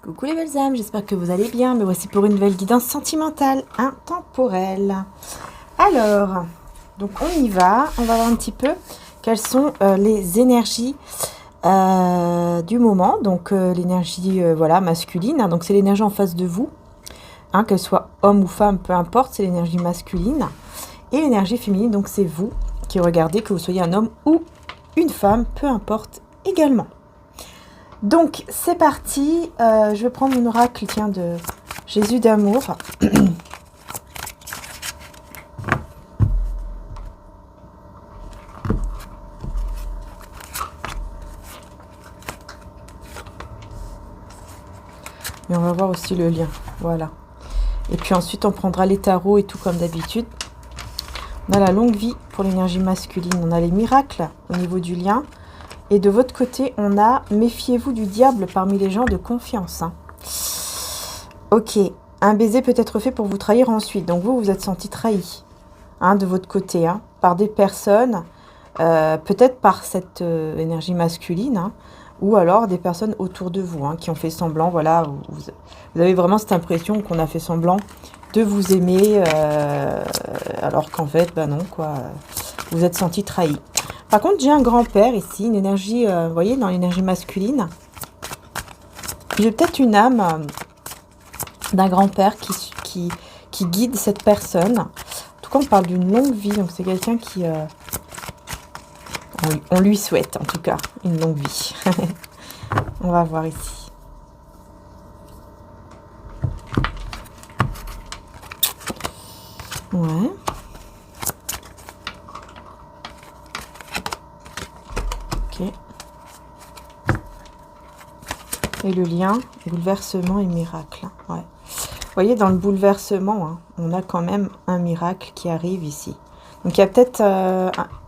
Coucou les belles âmes, j'espère que vous allez bien. Me voici pour une nouvelle guidance sentimentale intemporelle. Alors, donc on y va. On va voir un petit peu quelles sont les énergies du moment. Donc l'énergie voilà, masculine. Hein, donc c'est l'énergie en face de vous. Hein, qu'elle soit homme ou femme, peu importe, c'est l'énergie masculine. Et l'énergie féminine, donc c'est vous qui regardez, que vous soyez un homme ou une femme, peu importe également. Donc, c'est parti. Je vais prendre mon oracle, tiens, de Jésus d'amour. Et on va voir aussi le lien. Voilà. Et puis ensuite, on prendra les tarots et tout comme d'habitude. On a la longue vie pour l'énergie masculine. On a les miracles au niveau du lien. Et de votre côté, on a « Méfiez-vous du diable parmi les gens de confiance ». Ok, un baiser peut être fait pour vous trahir ensuite. Donc vous, vous êtes senti trahi de votre côté, par des personnes, peut-être par cette énergie masculine, ou alors des personnes autour de vous qui ont fait semblant. Voilà, vous avez vraiment cette impression qu'on a fait semblant de vous aimer, alors qu'en fait, non, quoi, vous êtes senti trahi. Par contre, j'ai un grand-père ici, une énergie, vous voyez, dans l'énergie masculine. J'ai peut-être une âme d'un grand-père qui guide cette personne. En tout cas, on parle d'une longue vie, donc c'est quelqu'un qui... on lui souhaite, en tout cas, une longue vie. On va voir ici. Ouais. Et le lien, bouleversement et miracle. Ouais. Vous voyez, dans le bouleversement, on a quand même un miracle qui arrive ici. Donc, il y a peut-être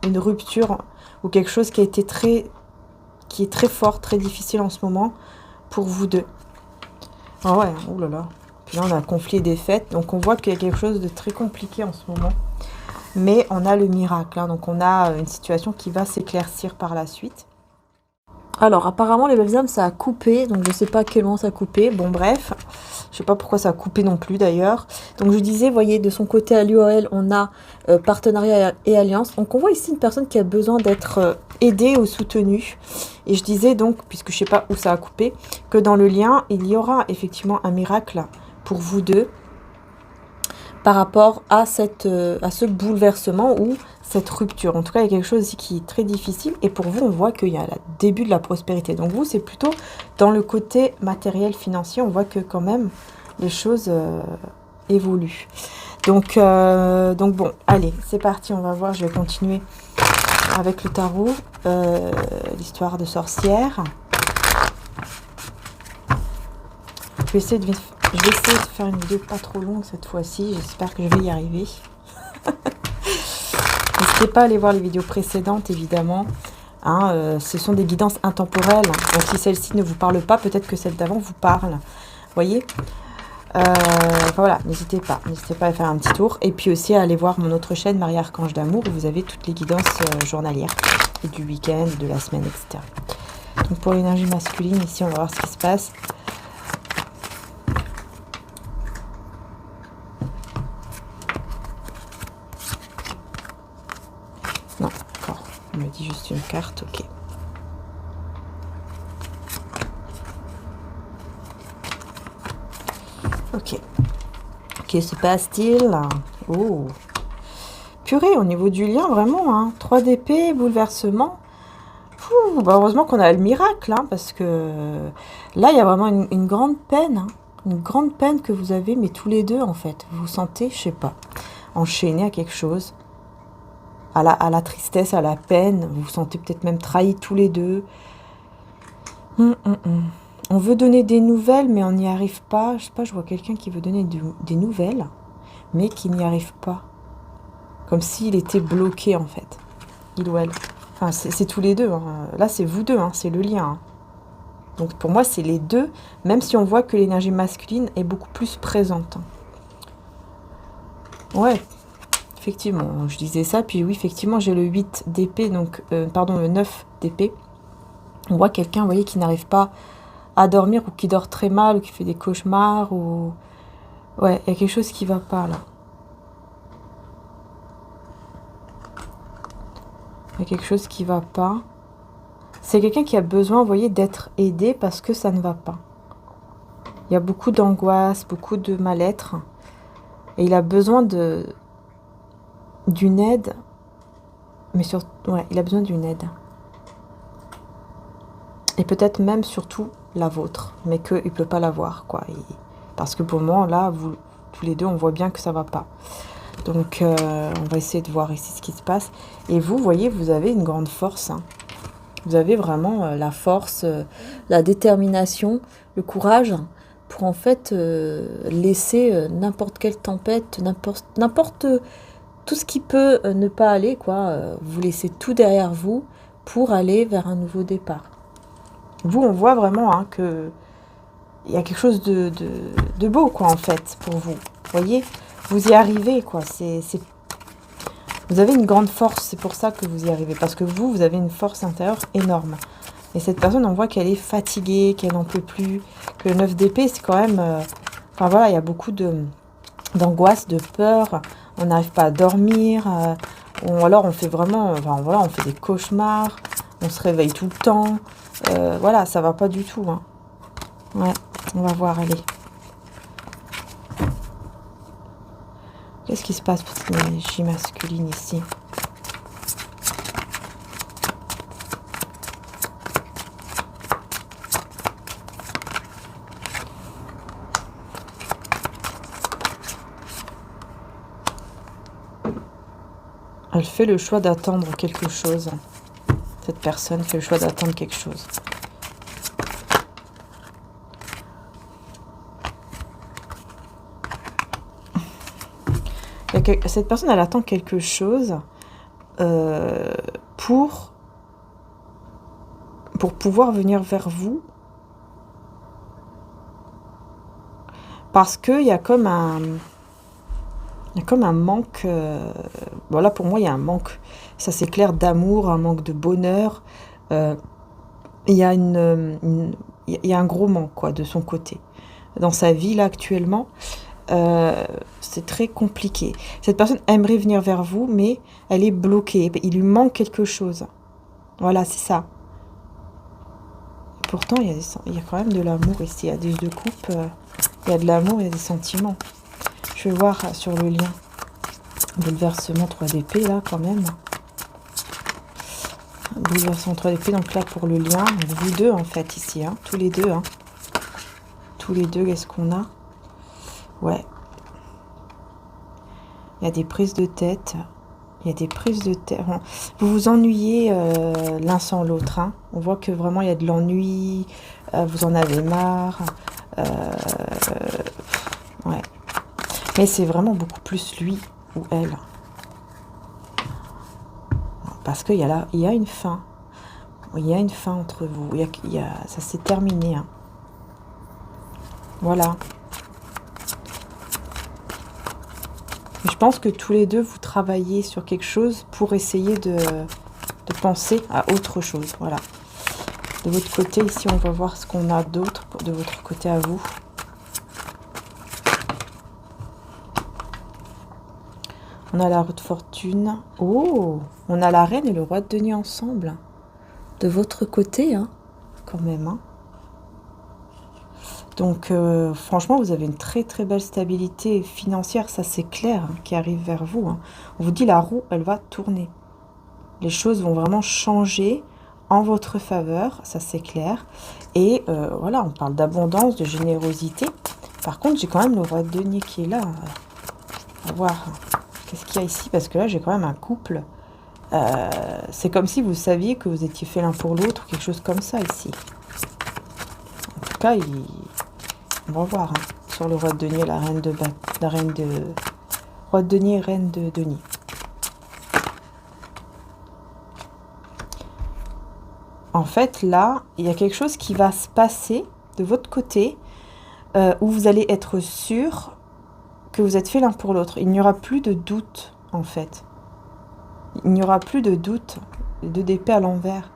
une rupture ou quelque chose qui est très fort, très difficile en ce moment pour vous deux. Ah ouais, oh là là. Puis là, on a conflit et défaite. Donc, on voit qu'il y a quelque chose de très compliqué en ce moment. Mais on a le miracle. Donc, on a une situation qui va s'éclaircir par la suite. Alors, apparemment, les belles âmes, ça a coupé. Donc, je ne sais pas à quel moment ça a coupé. Bon, bref. Je ne sais pas pourquoi ça a coupé non plus, d'ailleurs. Donc, je disais, vous voyez, de son côté, à l'URL, on a partenariat et alliance. Donc, on voit ici une personne qui a besoin d'être aidée ou soutenue. Et je disais donc, puisque je ne sais pas où ça a coupé, que dans le lien, il y aura effectivement un miracle pour vous deux par rapport à ce bouleversement ou cette rupture. En tout cas, il y a quelque chose ici qui est très difficile. Et pour vous, on voit qu'il y a le début de la prospérité. Donc vous, c'est plutôt dans le côté matériel, financier. On voit que quand même, les choses évoluent. Donc bon, allez, c'est parti. On va voir, je vais continuer avec le tarot. L'histoire de sorcière. Je vais essayer de faire une vidéo pas trop longue cette fois-ci. J'espère que je vais y arriver. N'hésitez pas à aller voir les vidéos précédentes, évidemment. Ce sont des guidances intemporelles. Donc, si celle-ci ne vous parle pas, peut-être que celle d'avant vous parle. Vous voyez, voilà, n'hésitez pas. N'hésitez pas à faire un petit tour. Et puis aussi à aller voir mon autre chaîne, Marie Archange d'Amour, où vous avez toutes les guidances journalières. Et du week-end, de la semaine, etc. Donc, pour l'énergie masculine, ici, on va voir ce qui se passe. Non, d'accord. On me dit juste une carte, ok. Ok. Que se passe-t-il? Oh. Purée, au niveau du lien, vraiment, 3 d'épée, bouleversement. Heureusement qu'on a le miracle, parce que là, il y a vraiment une grande peine. Une grande peine que vous avez, mais tous les deux, en fait. Vous vous sentez, je sais pas, enchaînés à quelque chose. À la tristesse, à la peine. Vous vous sentez peut-être même trahis tous les deux. On veut donner des nouvelles, mais on n'y arrive pas. Je sais pas, je vois quelqu'un qui veut donner des nouvelles, mais qui n'y arrive pas. Comme s'il était bloqué, en fait. Il ou elle. Enfin, c'est tous les deux. Là, c'est vous deux, c'est le lien. Donc, pour moi, c'est les deux, même si on voit que l'énergie masculine est beaucoup plus présente. Ouais. Effectivement, je disais ça, puis oui, effectivement, j'ai le 8 d'épée, donc, pardon, le 9 d'épée. On voit quelqu'un, vous voyez, qui n'arrive pas à dormir ou qui dort très mal ou qui fait des cauchemars ou... Ouais, il y a quelque chose qui va pas là. Il y a quelque chose qui va pas. C'est quelqu'un qui a besoin, vous voyez, d'être aidé parce que ça ne va pas. Il y a beaucoup d'angoisse, beaucoup de mal-être. Et il a besoin d'une aide. Mais surtout, ouais, il a besoin d'une aide. Et peut-être même surtout la vôtre. Mais qu'il ne peut pas l'avoir, quoi. Parce que pour le moment, là, vous, tous les deux, on voit bien que ça ne va pas. Donc, on va essayer de voir ici ce qui se passe. Et vous, voyez, vous avez une grande force. Hein. Vous avez vraiment la force, la détermination, le courage pour en fait laisser n'importe quelle tempête, n'importe tout ce qui peut ne pas aller, quoi. Vous laissez tout derrière vous pour aller vers un nouveau départ. Vous, on voit vraiment hein, que il y a quelque chose de beau, quoi, en fait, pour vous. Vous voyez, vous y arrivez, quoi. Vous avez une grande force, c'est pour ça que vous y arrivez. Parce que vous avez une force intérieure énorme. Et cette personne, on voit qu'elle est fatiguée, qu'elle n'en peut plus. Que le 9 d'épée, c'est quand même... enfin voilà, il y a beaucoup d'angoisse, de peur. On n'arrive pas à dormir. Alors on fait vraiment... Enfin voilà, on fait des cauchemars. On se réveille tout le temps. Voilà, ça va pas du tout. Hein. Ouais, on va voir, allez. Qu'est-ce qui se passe pour cette énergie masculine ici? Elle fait le choix d'attendre quelque chose. Cette personne fait le choix d'attendre quelque chose. Cette personne, elle attend quelque chose pour pouvoir venir vers vous. Parce qu'il y a comme un... Il y a comme un manque... bon là, pour moi, il y a un manque, ça c'est clair, d'amour, un manque de bonheur. Il y a il y a un gros manque, quoi, de son côté. Dans sa vie, là, actuellement... c'est très compliqué. Cette personne aimerait venir vers vous, mais elle est bloquée. Il lui manque quelque chose. Voilà, c'est ça. Pourtant, il y a quand même de l'amour ici. Il y a des deux coupes. Il y a de l'amour, il y a des sentiments. Je vais voir sur le lien. Bouleversement 3 d'épée, là, quand même. Bouleversement 3 d'épée, donc là, pour le lien. Vous deux, en fait, ici. Hein, tous les deux. Hein. Tous les deux, qu'est-ce qu'on a? Ouais. Il y a des prises de tête. Il y a des prises de tête. Vous vous ennuyez l'un sans l'autre. Hein. On voit que vraiment il y a de l'ennui. Vous en avez marre. Ouais. Mais c'est vraiment beaucoup plus lui ou elle. Parce qu'il y a une fin. Il y a une fin entre vous. Ça s'est terminé. Hein. Voilà. Je pense que tous les deux, vous travaillez sur quelque chose pour essayer de penser à autre chose. Voilà. De votre côté, ici, on va voir ce qu'on a d'autre de votre côté à vous. On a la roue de fortune. Oh, on a la reine et le roi de denier ensemble. De votre côté, hein, quand même. Hein. Donc, franchement, vous avez une très très belle stabilité financière, ça c'est clair, hein, qui arrive vers vous. Hein. On vous dit la roue, elle va tourner. Les choses vont vraiment changer en votre faveur, ça c'est clair. Et voilà, on parle d'abondance, de générosité. Par contre, j'ai quand même le roi de denier qui est là. On va voir qu'est-ce qu'il y a ici, parce que là, j'ai quand même un couple. C'est comme si vous saviez que vous étiez fait l'un pour l'autre, quelque chose comme ça ici. En tout cas, on va voir hein, sur le roi de denier, roi de denier et reine de denier. En fait, là, il y a quelque chose qui va se passer de votre côté où vous allez être sûr que vous êtes fait l'un pour l'autre. Il n'y aura plus de doute, en fait. Il n'y aura plus de doute, de d'épée à l'envers.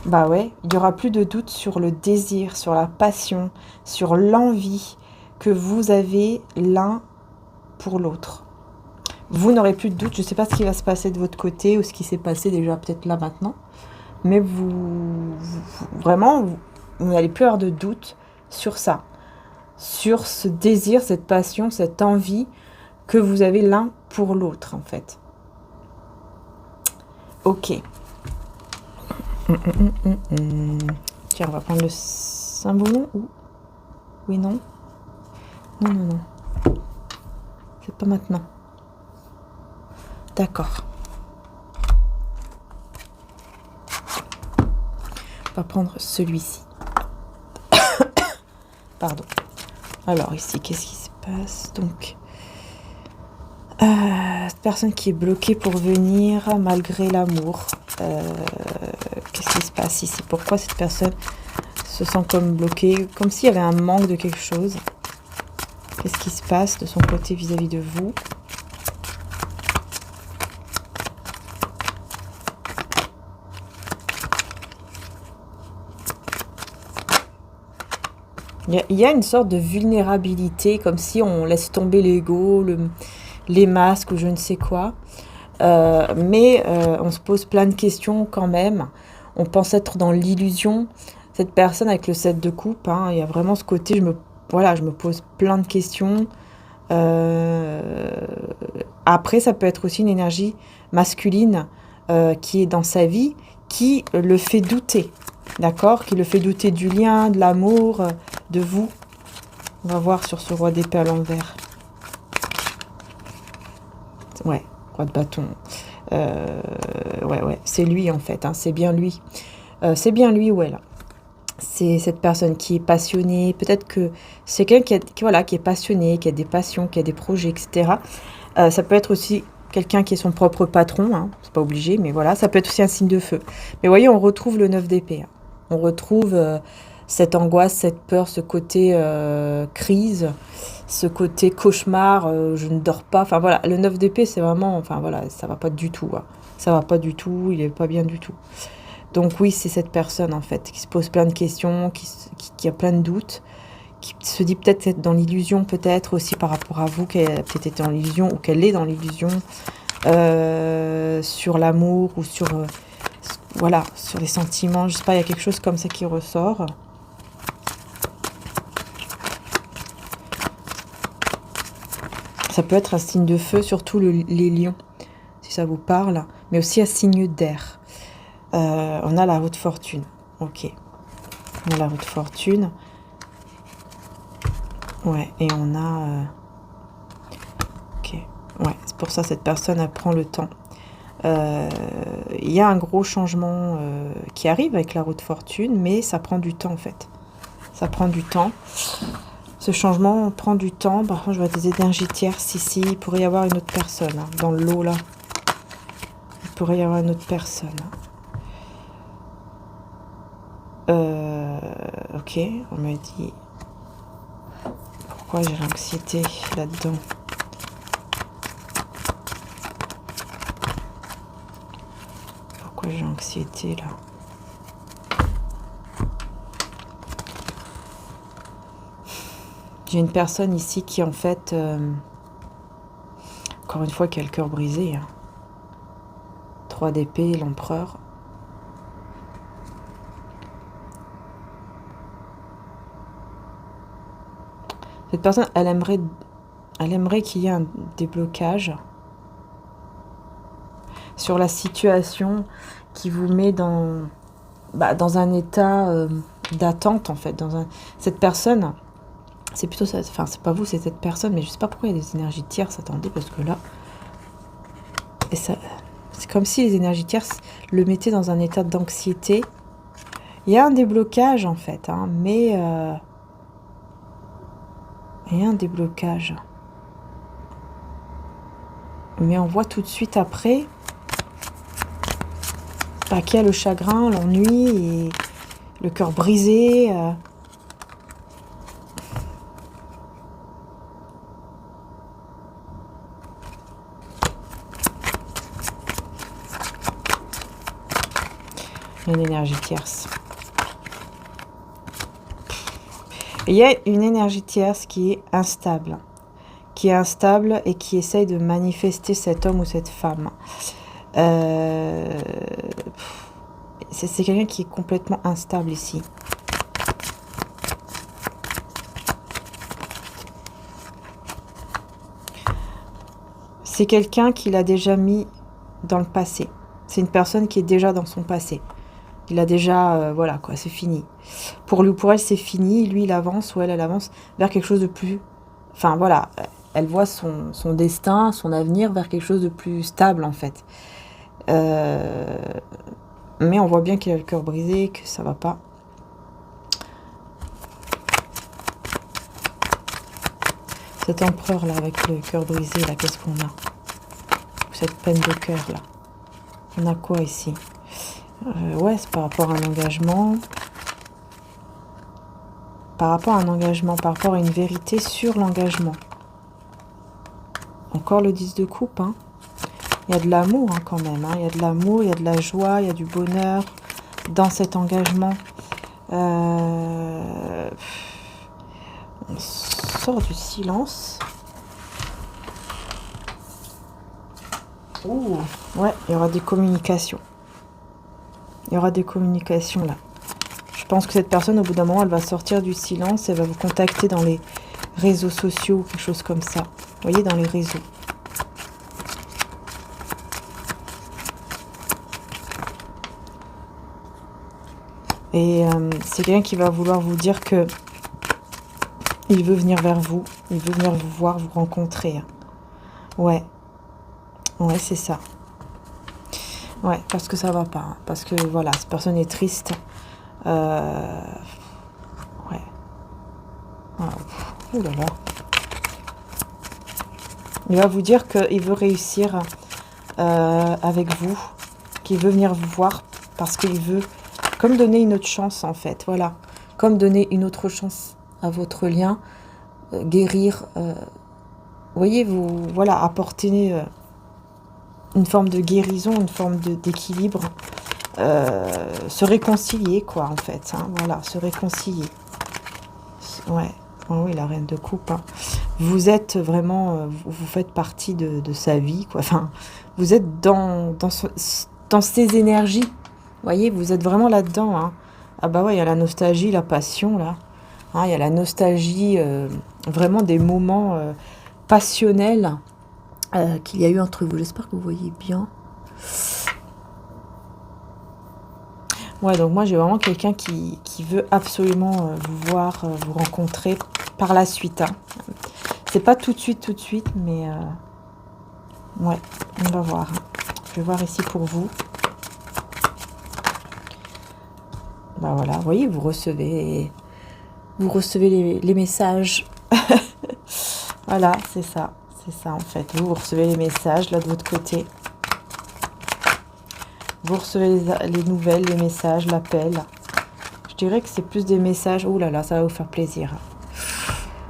Bah ouais, il n'y aura plus de doute sur le désir, sur la passion, sur l'envie que vous avez l'un pour l'autre. Vous n'aurez plus de doute, je ne sais pas ce qui va se passer de votre côté ou ce qui s'est passé déjà peut-être là maintenant, mais vraiment, vous n'allez plus avoir de doute sur ça, sur ce désir, cette passion, cette envie que vous avez l'un pour l'autre en fait. Ok. Tiens, on va prendre le symbole ou... Oui, non. Non, non, non. C'est pas maintenant. D'accord. On va prendre celui-ci. Pardon. Alors ici, qu'est-ce qui se passe? Donc, cette personne qui est bloquée pour venir malgré l'amour. Qu'est-ce qui se passe ici? Pourquoi cette personne se sent comme bloquée, comme s'il y avait un manque de quelque chose? Qu'est-ce qui se passe de son côté vis-à-vis de vous? Il y a une sorte de vulnérabilité, comme si on laisse tomber l'ego, les masques ou je ne sais quoi. Mais on se pose plein de questions quand même. On pense être dans l'illusion. Cette personne avec le 7 de coupe, hein, il y a vraiment ce côté, je me pose plein de questions. Après, ça peut être aussi une énergie masculine qui est dans sa vie, qui le fait douter, d'accord? Qui le fait douter du lien, de l'amour, de vous. On va voir sur ce roi d'épée à l'envers. Ouais, roi de bâton. Ouais, c'est lui en fait, hein, c'est bien lui. C'est bien lui ou elle. C'est cette personne qui est passionnée. Peut-être que c'est quelqu'un qui est passionné, qui a des passions, qui a des projets, etc. Ça peut être aussi quelqu'un qui est son propre patron, hein, c'est pas obligé, mais voilà, ça peut être aussi un signe de feu. Mais voyez, on retrouve le 9 d'épée. Hein. On retrouve cette angoisse, cette peur, ce côté crise, ce côté cauchemar, je ne dors pas. Enfin voilà, le 9 d'épée, c'est vraiment, enfin voilà, ça va pas du tout. Hein. Ça va pas du tout, il est pas bien du tout. Donc oui, c'est cette personne en fait qui se pose plein de questions, qui a plein de doutes, qui se dit peut-être être dans l'illusion, peut-être aussi par rapport à vous, qu'elle a peut-être été dans l'illusion ou qu'elle est dans l'illusion sur l'amour ou sur voilà, sur les sentiments. Je sais pas, il y a quelque chose comme ça qui ressort. Ça peut être un signe de feu, surtout les lions, si ça vous parle, mais aussi un signe d'air. On a la haute fortune. Ok. On a la haute fortune. Ouais, et on a... Ok. Ouais, c'est pour ça cette personne, elle prend le temps. Il y a un gros changement qui arrive avec la haute fortune, mais ça prend du temps en fait. Ça prend du temps. Ce changement prend du temps. Par contre, je vois des énergies tierces ici. Il pourrait y avoir une autre personne, hein, dans le lot là. Il pourrait y avoir une autre personne. Ok, on me dit pourquoi j'ai l'anxiété là-dedans. Pourquoi j'ai l'anxiété là? J'ai une personne ici qui en fait, encore une fois, qui a le cœur brisé. Hein. 3 d'épée, l'empereur. Cette personne, elle aimerait qu'il y ait un déblocage sur la situation qui vous met dans un état d'attente, en fait. Cette personne, c'est plutôt ça, enfin, c'est pas vous, c'est cette personne, mais je sais pas pourquoi il y a des énergies tierces, attendez, parce que là, et ça, c'est comme si les énergies tierces le mettaient dans un état d'anxiété. Il y a un déblocage, en fait, hein, mais... il y a un déblocage. Mais on voit tout de suite après qu'il y a le chagrin, l'ennui et le cœur brisé. Une énergie tierce. Et il y a une énergie tierce qui est instable. Et qui essaye de manifester cet homme ou cette femme. C'est quelqu'un qui est complètement instable ici. C'est quelqu'un qui l'a déjà mis dans le passé. C'est une personne qui est déjà dans son passé. Il a déjà, voilà quoi, c'est fini. Pour lui ou pour elle, c'est fini. Lui, il avance ou elle avance vers quelque chose de plus... Enfin, voilà, elle voit son destin, son avenir vers quelque chose de plus stable, en fait. Mais on voit bien qu'il a le cœur brisé, que ça va pas. Cet empereur, là, avec le cœur brisé, là, qu'est-ce qu'on a? Cette peine de cœur, là. On a quoi, ici? Ouais, c'est par rapport à un engagement. Par rapport à un engagement, par rapport à une vérité sur l'engagement. Encore le 10 de coupe, hein. Il y a de l'amour, hein, quand même. Hein. Il y a de l'amour, il y a de la joie, il y a du bonheur dans cet engagement. On sort du silence. Ouh, ouais, il y aura des communications. Il y aura des communications, là. Je pense que cette personne, au bout d'un moment, elle va sortir du silence. Elle va vous contacter dans les réseaux sociaux ou quelque chose comme ça. Vous voyez, dans les réseaux. Et c'est quelqu'un qui va vouloir vous dire que il veut venir vers vous. Il veut venir vous voir, vous rencontrer. Ouais. Ouais, c'est ça. Ouais, parce que ça va pas. Hein. Parce que, voilà, cette personne est triste. Ouais. Ah, oh là là. Il va vous dire qu'il veut réussir avec vous. Qu'il veut venir vous voir parce qu'il veut... Comme donner une autre chance, en fait. Voilà. Comme donner une autre chance à votre lien. Guérir. Vous voyez, vous... Voilà, apporter... une forme de guérison, une forme d'équilibre, se réconcilier, quoi, en fait. Hein, voilà, se réconcilier. Ouais, oh, oui, la reine de coupe. Hein. Vous êtes vraiment, vous faites partie de sa vie, quoi. Enfin, vous êtes dans ces énergies. Vous voyez, vous êtes vraiment là-dedans. Hein. Ah bah ouais, il y a la nostalgie, la passion, là. Hein, il y a la nostalgie, vraiment des moments passionnels. Qu'il y a eu entre vous. J'espère que vous voyez bien. Ouais, donc moi, j'ai vraiment quelqu'un qui veut absolument vous voir, vous rencontrer par la suite. Hein. C'est pas tout de suite, mais... ouais, on va voir. Je vais voir ici pour vous. Bah voilà, vous voyez, vous recevez les messages. Voilà, c'est ça. C'est ça en fait, vous recevez les messages là de votre côté. Vous recevez les nouvelles, les messages, l'appel. Je dirais que c'est plus des messages. Ouh là là, ça va vous faire plaisir.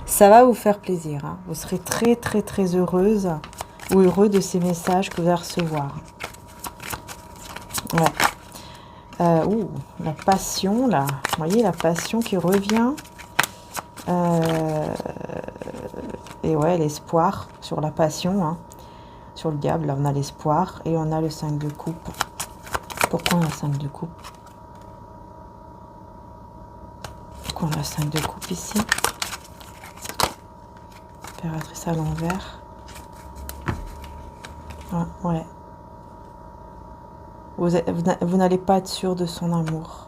Ça va vous faire plaisir. Hein. Vous serez très très très heureuse ou heureux de ces messages que vous allez recevoir. Ouais. Ouh, la passion là. Vous voyez la passion qui revient. Et ouais, l'espoir sur la passion. Hein. Sur le diable, là, on a l'espoir. Et on a le 5 de coupe. Pourquoi on a le 5 de coupe? Pourquoi on a le 5 de coupe ici? Impératrice à l'envers. Ah, ouais. Vous n'allez pas être sûr de son amour.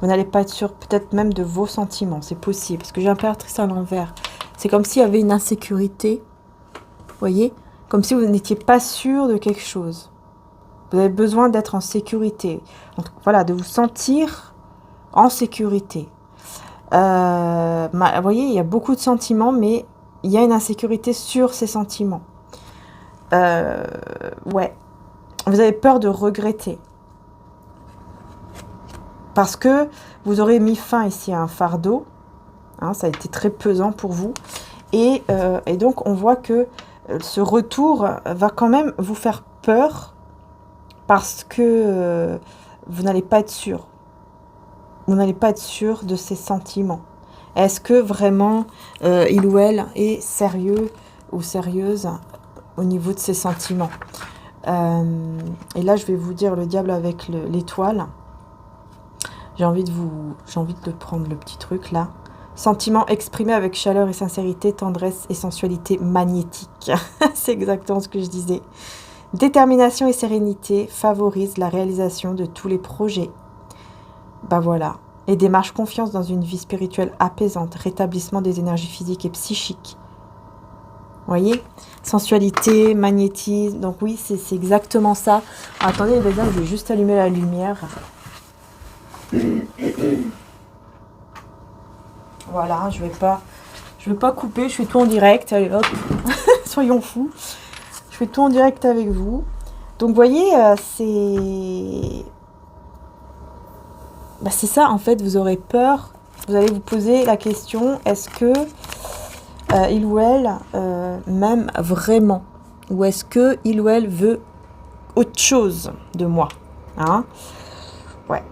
Vous n'allez pas être sûr peut-être même de vos sentiments. C'est possible. Parce que j'ai impératrice à l'envers. C'est comme s'il y avait une insécurité. Vous voyez? Comme si vous n'étiez pas sûr de quelque chose. Vous avez besoin d'être en sécurité. Donc, voilà, de vous sentir en sécurité. Vous voyez, il y a beaucoup de sentiments, mais il y a une insécurité sur ces sentiments. Ouais. Vous avez peur de regretter. Parce que vous aurez mis fin ici à un fardeau. Hein, ça a été très pesant pour vous. Et donc, on voit que ce retour va quand même vous faire peur. Parce que vous n'allez pas être sûr. Vous n'allez pas être sûr de ses sentiments. Est-ce que vraiment il ou elle est sérieux ou sérieuse au niveau de ses sentiments? Et là, je vais vous dire le diable avec l'étoile. J'ai envie de prendre le petit truc là. Sentiments exprimés avec chaleur et sincérité, tendresse et sensualité magnétique. C'est exactement ce que je disais. Détermination et sérénité favorisent la réalisation de tous les projets. Bah voilà. Et démarche confiance dans une vie spirituelle apaisante, rétablissement des énergies physiques et psychiques. Vous voyez? Sensualité, magnétisme. Donc oui, c'est exactement ça. Attendez, les gars, je vais juste allumer la lumière. Voilà, je vais pas couper, je fais tout en direct. Allez hop, soyons fous. Je fais tout en direct avec vous. Donc vous voyez, c'est ça en fait, vous aurez peur. Vous allez vous poser la question, est-ce que il ou elle m'aime vraiment? Ou est-ce que il ou elle veut autre chose de moi, hein? Ouais.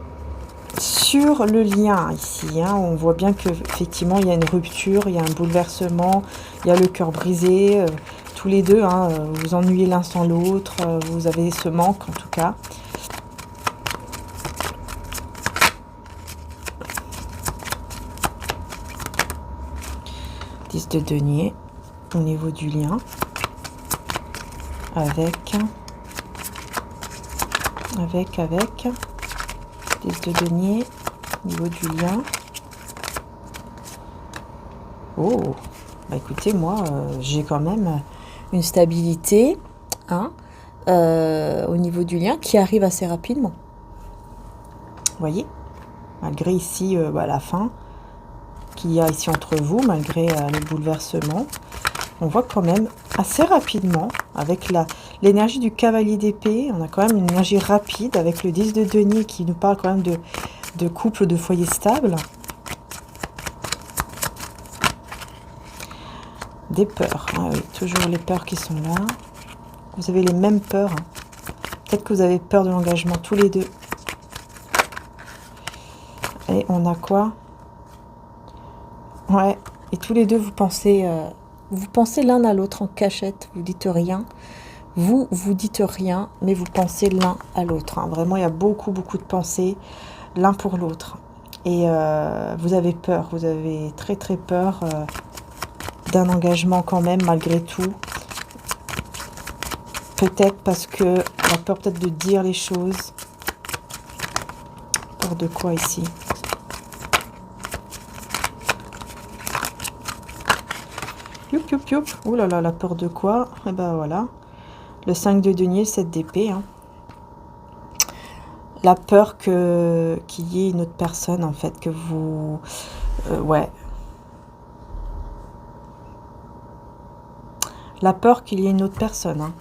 Sur le lien ici, hein, on voit bien qu'effectivement il y a une rupture, il y a un bouleversement, il y a le cœur brisé, tous les deux, hein, vous ennuyez l'un sans l'autre, vous avez ce manque en tout cas. De denier au niveau du lien avec 10 de denier au niveau du lien. Oh, bah écoutez, moi j'ai quand même une stabilité, hein, au niveau du lien qui arrive assez rapidement. Vous voyez, malgré ici la fin qu'il y a ici entre vous, malgré les bouleversements, on voit quand même assez rapidement, avec l'énergie du cavalier d'épée, on a quand même une énergie rapide, avec le 10 de denier qui nous parle quand même de couple, de foyer stable. Des peurs, hein, oui, toujours les peurs qui sont là. Vous avez les mêmes peurs, hein. Peut-être que vous avez peur de l'engagement tous les deux. Et on a quoi? Ouais, et tous les deux, vous pensez l'un à l'autre en cachette, vous dites rien. Vous dites rien, mais vous pensez l'un à l'autre, hein. Vraiment, il y a beaucoup, beaucoup de pensées l'un pour l'autre. Et vous avez peur, vous avez très, très peur d'un engagement quand même, malgré tout. Peut-être parce que la peur peut-être de dire les choses. Peur de quoi ici? Youp, youp, youp. Ouh là là, la peur de quoi? Et ben voilà. Le 5 de denier, le 7 d'épée. Hein. La peur qu'il y ait une autre personne, en fait, que vous... ouais. La peur qu'il y ait une autre personne. Hein.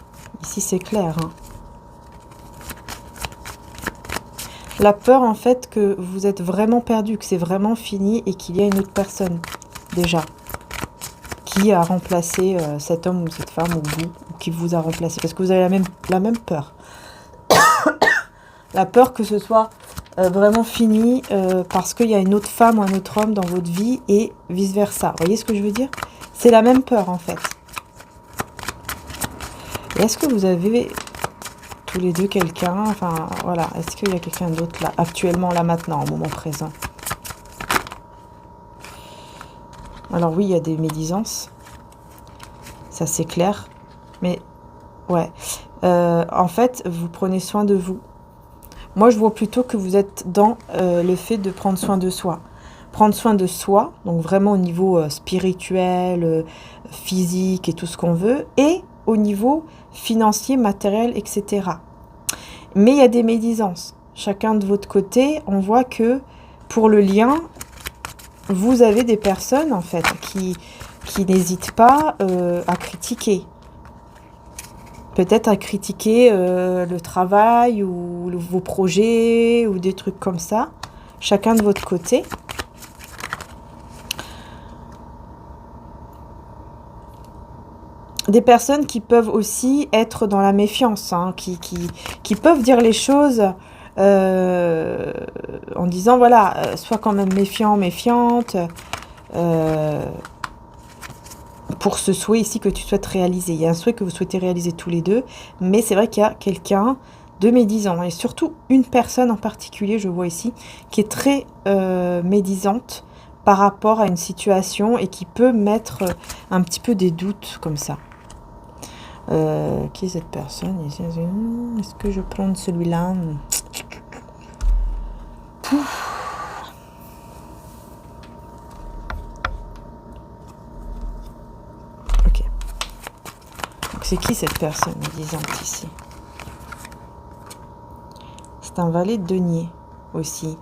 Ici, c'est clair. Hein. La peur, en fait, que vous êtes vraiment perdu, que c'est vraiment fini et qu'il y a une autre personne, déjà. Qui a remplacé cet homme ou cette femme ou vous, ou qui vous a remplacé. Parce que vous avez la même peur. La peur que ce soit vraiment fini parce qu'il y a une autre femme ou un autre homme dans votre vie et vice-versa. Vous voyez ce que je veux dire? C'est la même peur en fait. Et est-ce que vous avez tous les deux quelqu'un, enfin voilà, est-ce qu'il y a quelqu'un d'autre là, actuellement, là maintenant, au moment présent? Alors oui, il y a des médisances. Ça c'est clair. Mais ouais. En fait, vous prenez soin de vous. Moi, je vois plutôt que vous êtes dans le fait de prendre soin de soi. Prendre soin de soi, donc vraiment au niveau spirituel, physique et tout ce qu'on veut, et au niveau financier, matériel, etc. Mais il y a des médisances. Chacun de votre côté, on voit que pour le lien, vous avez des personnes, en fait, qui n'hésitent pas à critiquer. Peut-être à critiquer le travail ou vos projets ou des trucs comme ça. Chacun de votre côté. Des personnes qui peuvent aussi être dans la méfiance, hein, qui peuvent dire les choses en disant, voilà, sois quand même méfiant, méfiante, pour ce souhait ici que tu souhaites réaliser. Il y a un souhait que vous souhaitez réaliser tous les deux, mais c'est vrai qu'il y a quelqu'un de médisant, et surtout une personne en particulier, je vois ici, qui est très médisante par rapport à une situation et qui peut mettre un petit peu des doutes comme ça. Qui est cette personne? Est-ce que je prends celui-là? Ok. Donc c'est qui cette personne médisante ici? C'est un valet de denier aussi.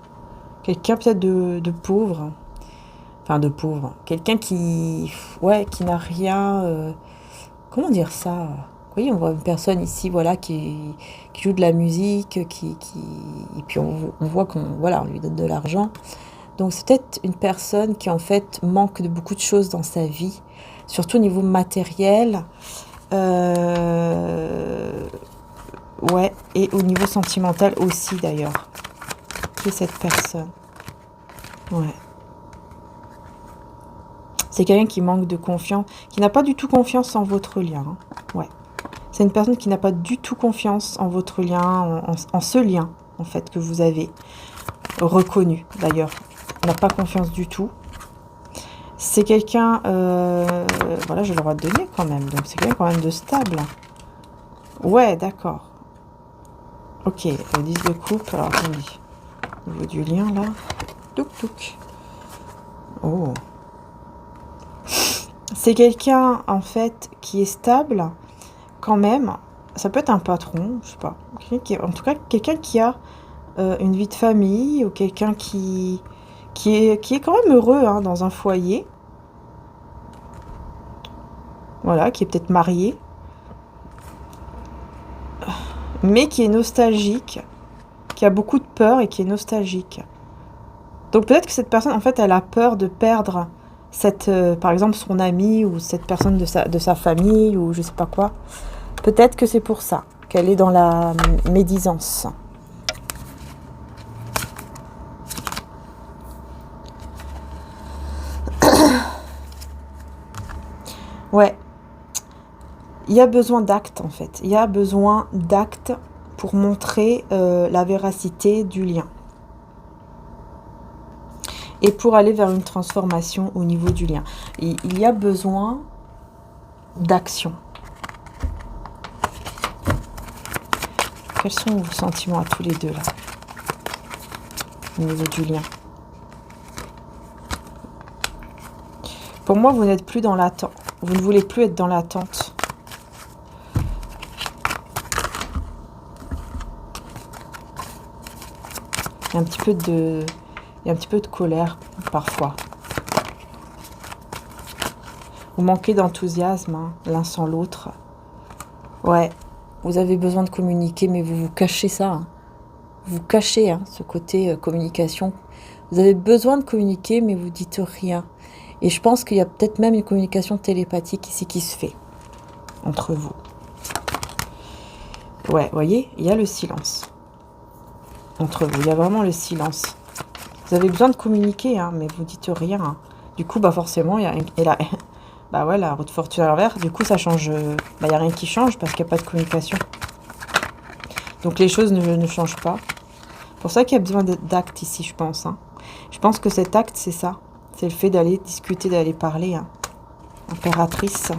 Quelqu'un peut-être de pauvre. Enfin de pauvre. Quelqu'un qui n'a rien... comment dire ça? Vous voyez, on voit une personne ici, voilà, qui joue de la musique, et puis on voit on lui donne de l'argent. Donc c'est peut-être une personne qui en fait manque de beaucoup de choses dans sa vie, surtout au niveau matériel, et au niveau sentimental aussi d'ailleurs. Qui est cette personne? Ouais. C'est quelqu'un qui manque de confiance, qui n'a pas du tout confiance en votre lien. Hein. Ouais. C'est une personne qui n'a pas du tout confiance en votre lien, en ce lien, en fait, que vous avez reconnu, d'ailleurs. N'a pas confiance du tout. C'est quelqu'un, voilà, j'ai le droit de donner quand même, donc c'est quelqu'un quand même de stable. Ouais, d'accord. Ok, 10 de coupe, alors attendez. Au niveau du lien, là. Touc, touc. Oh. C'est quelqu'un, en fait, qui est stable, quand même. Ça peut être un patron, je sais pas. En tout cas, quelqu'un qui a une vie de famille, ou quelqu'un qui est quand même heureux hein, dans un foyer. Voilà, qui est peut-être marié. Mais qui est nostalgique, qui a beaucoup de peur et qui est nostalgique. Donc peut-être que cette personne, en fait, elle a peur de perdre par exemple, son ami ou cette personne de sa famille ou je sais pas quoi. Peut-être que c'est pour ça qu'elle est dans la médisance. Ouais. Il y a besoin d'actes, en fait. Il y a besoin d'actes pour montrer la véracité du lien. Et pour aller vers une transformation au niveau du lien. Il y a besoin d'action. Quels sont vos sentiments à tous les deux, là, au niveau du lien? Pour moi, vous n'êtes plus dans l'attente. Vous ne voulez plus être dans l'attente. Il y a un petit peu de colère, parfois. Vous manquez d'enthousiasme, hein, l'un sans l'autre. Ouais, vous avez besoin de communiquer, mais vous cachez ça. Hein. Vous cachez hein, ce côté communication. Vous avez besoin de communiquer, mais vous dites rien. Et je pense qu'il y a peut-être même une communication télépathique ici qui se fait entre vous. Ouais, vous voyez, il y a le silence entre vous. Il y a vraiment le silence. Vous avez besoin de communiquer, hein, mais vous dites rien. Hein. Du coup, bah forcément, il y a bah ouais, la roue de fortune à l'envers. Du coup, ça change. Bah, il n'y a rien qui change parce qu'il n'y a pas de communication. Donc les choses ne changent pas. C'est pour ça qu'il y a besoin d'actes ici, je pense. Hein. Je pense que cet acte, c'est ça. C'est le fait d'aller discuter, d'aller parler. Hein. Impératrice.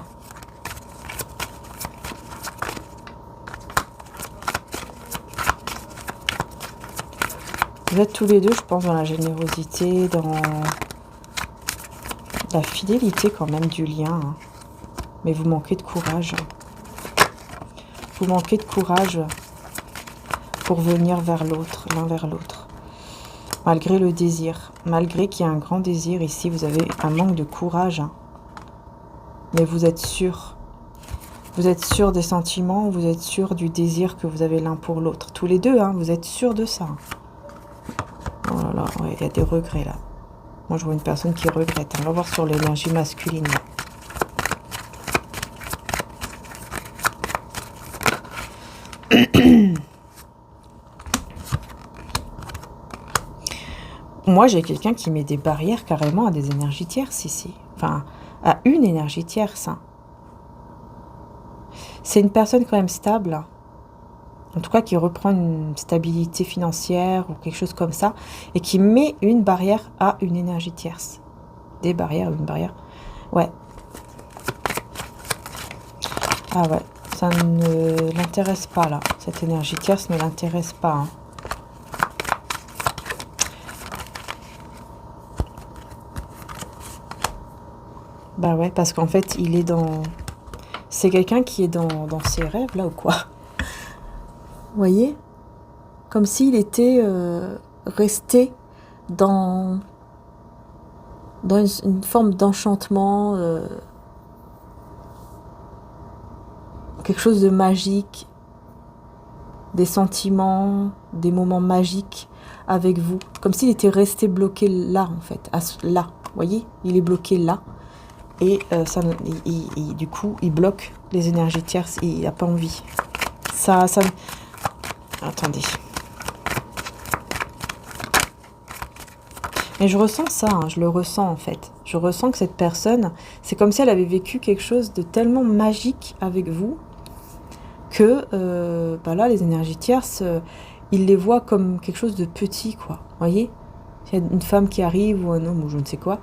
Vous êtes tous les deux, je pense, dans la générosité, dans la fidélité quand même du lien. Hein. Mais vous manquez de courage. Vous manquez de courage pour venir vers l'autre, l'un vers l'autre. Malgré le désir. Malgré qu'il y a un grand désir, ici, vous avez un manque de courage. Hein. Mais vous êtes sûr. Vous êtes sûr des sentiments, vous êtes sûr du désir que vous avez l'un pour l'autre. Tous les deux, hein, vous êtes sûr de ça. Oh là là, ouais, il y a des regrets là. Moi, je vois une personne qui regrette. On va voir sur l'énergie masculine. Là. Moi, j'ai quelqu'un qui met des barrières carrément à des énergies tierces ici. Enfin, à une énergie tierce. Hein. C'est une personne quand même stable. En tout cas, qui reprend une stabilité financière ou quelque chose comme ça. Et qui met une barrière à une énergie tierce. Des barrières, une barrière. Ouais. Ah ouais. Ça ne l'intéresse pas, là. Cette énergie tierce ne l'intéresse pas. Hein. Bah ouais, parce qu'en fait, il est dans... C'est quelqu'un qui est dans ses rêves, là, ou quoi? Vous voyez? Comme s'il était resté dans, dans une forme d'enchantement, quelque chose de magique, des sentiments, des moments magiques avec vous. Comme s'il était resté bloqué là, en fait. Là, vous voyez? Il est bloqué là. Et ça, du coup, il bloque les énergies tierces et il n'a pas envie. Ça... Attendez. Et je ressens ça, hein, je le ressens en fait. Je ressens que cette personne, c'est comme si elle avait vécu quelque chose de tellement magique avec vous que bah là, les énergies tierces, il les voit comme quelque chose de petit, quoi. Vous voyez? S'il y a une femme qui arrive ou un homme ou je ne sais quoi,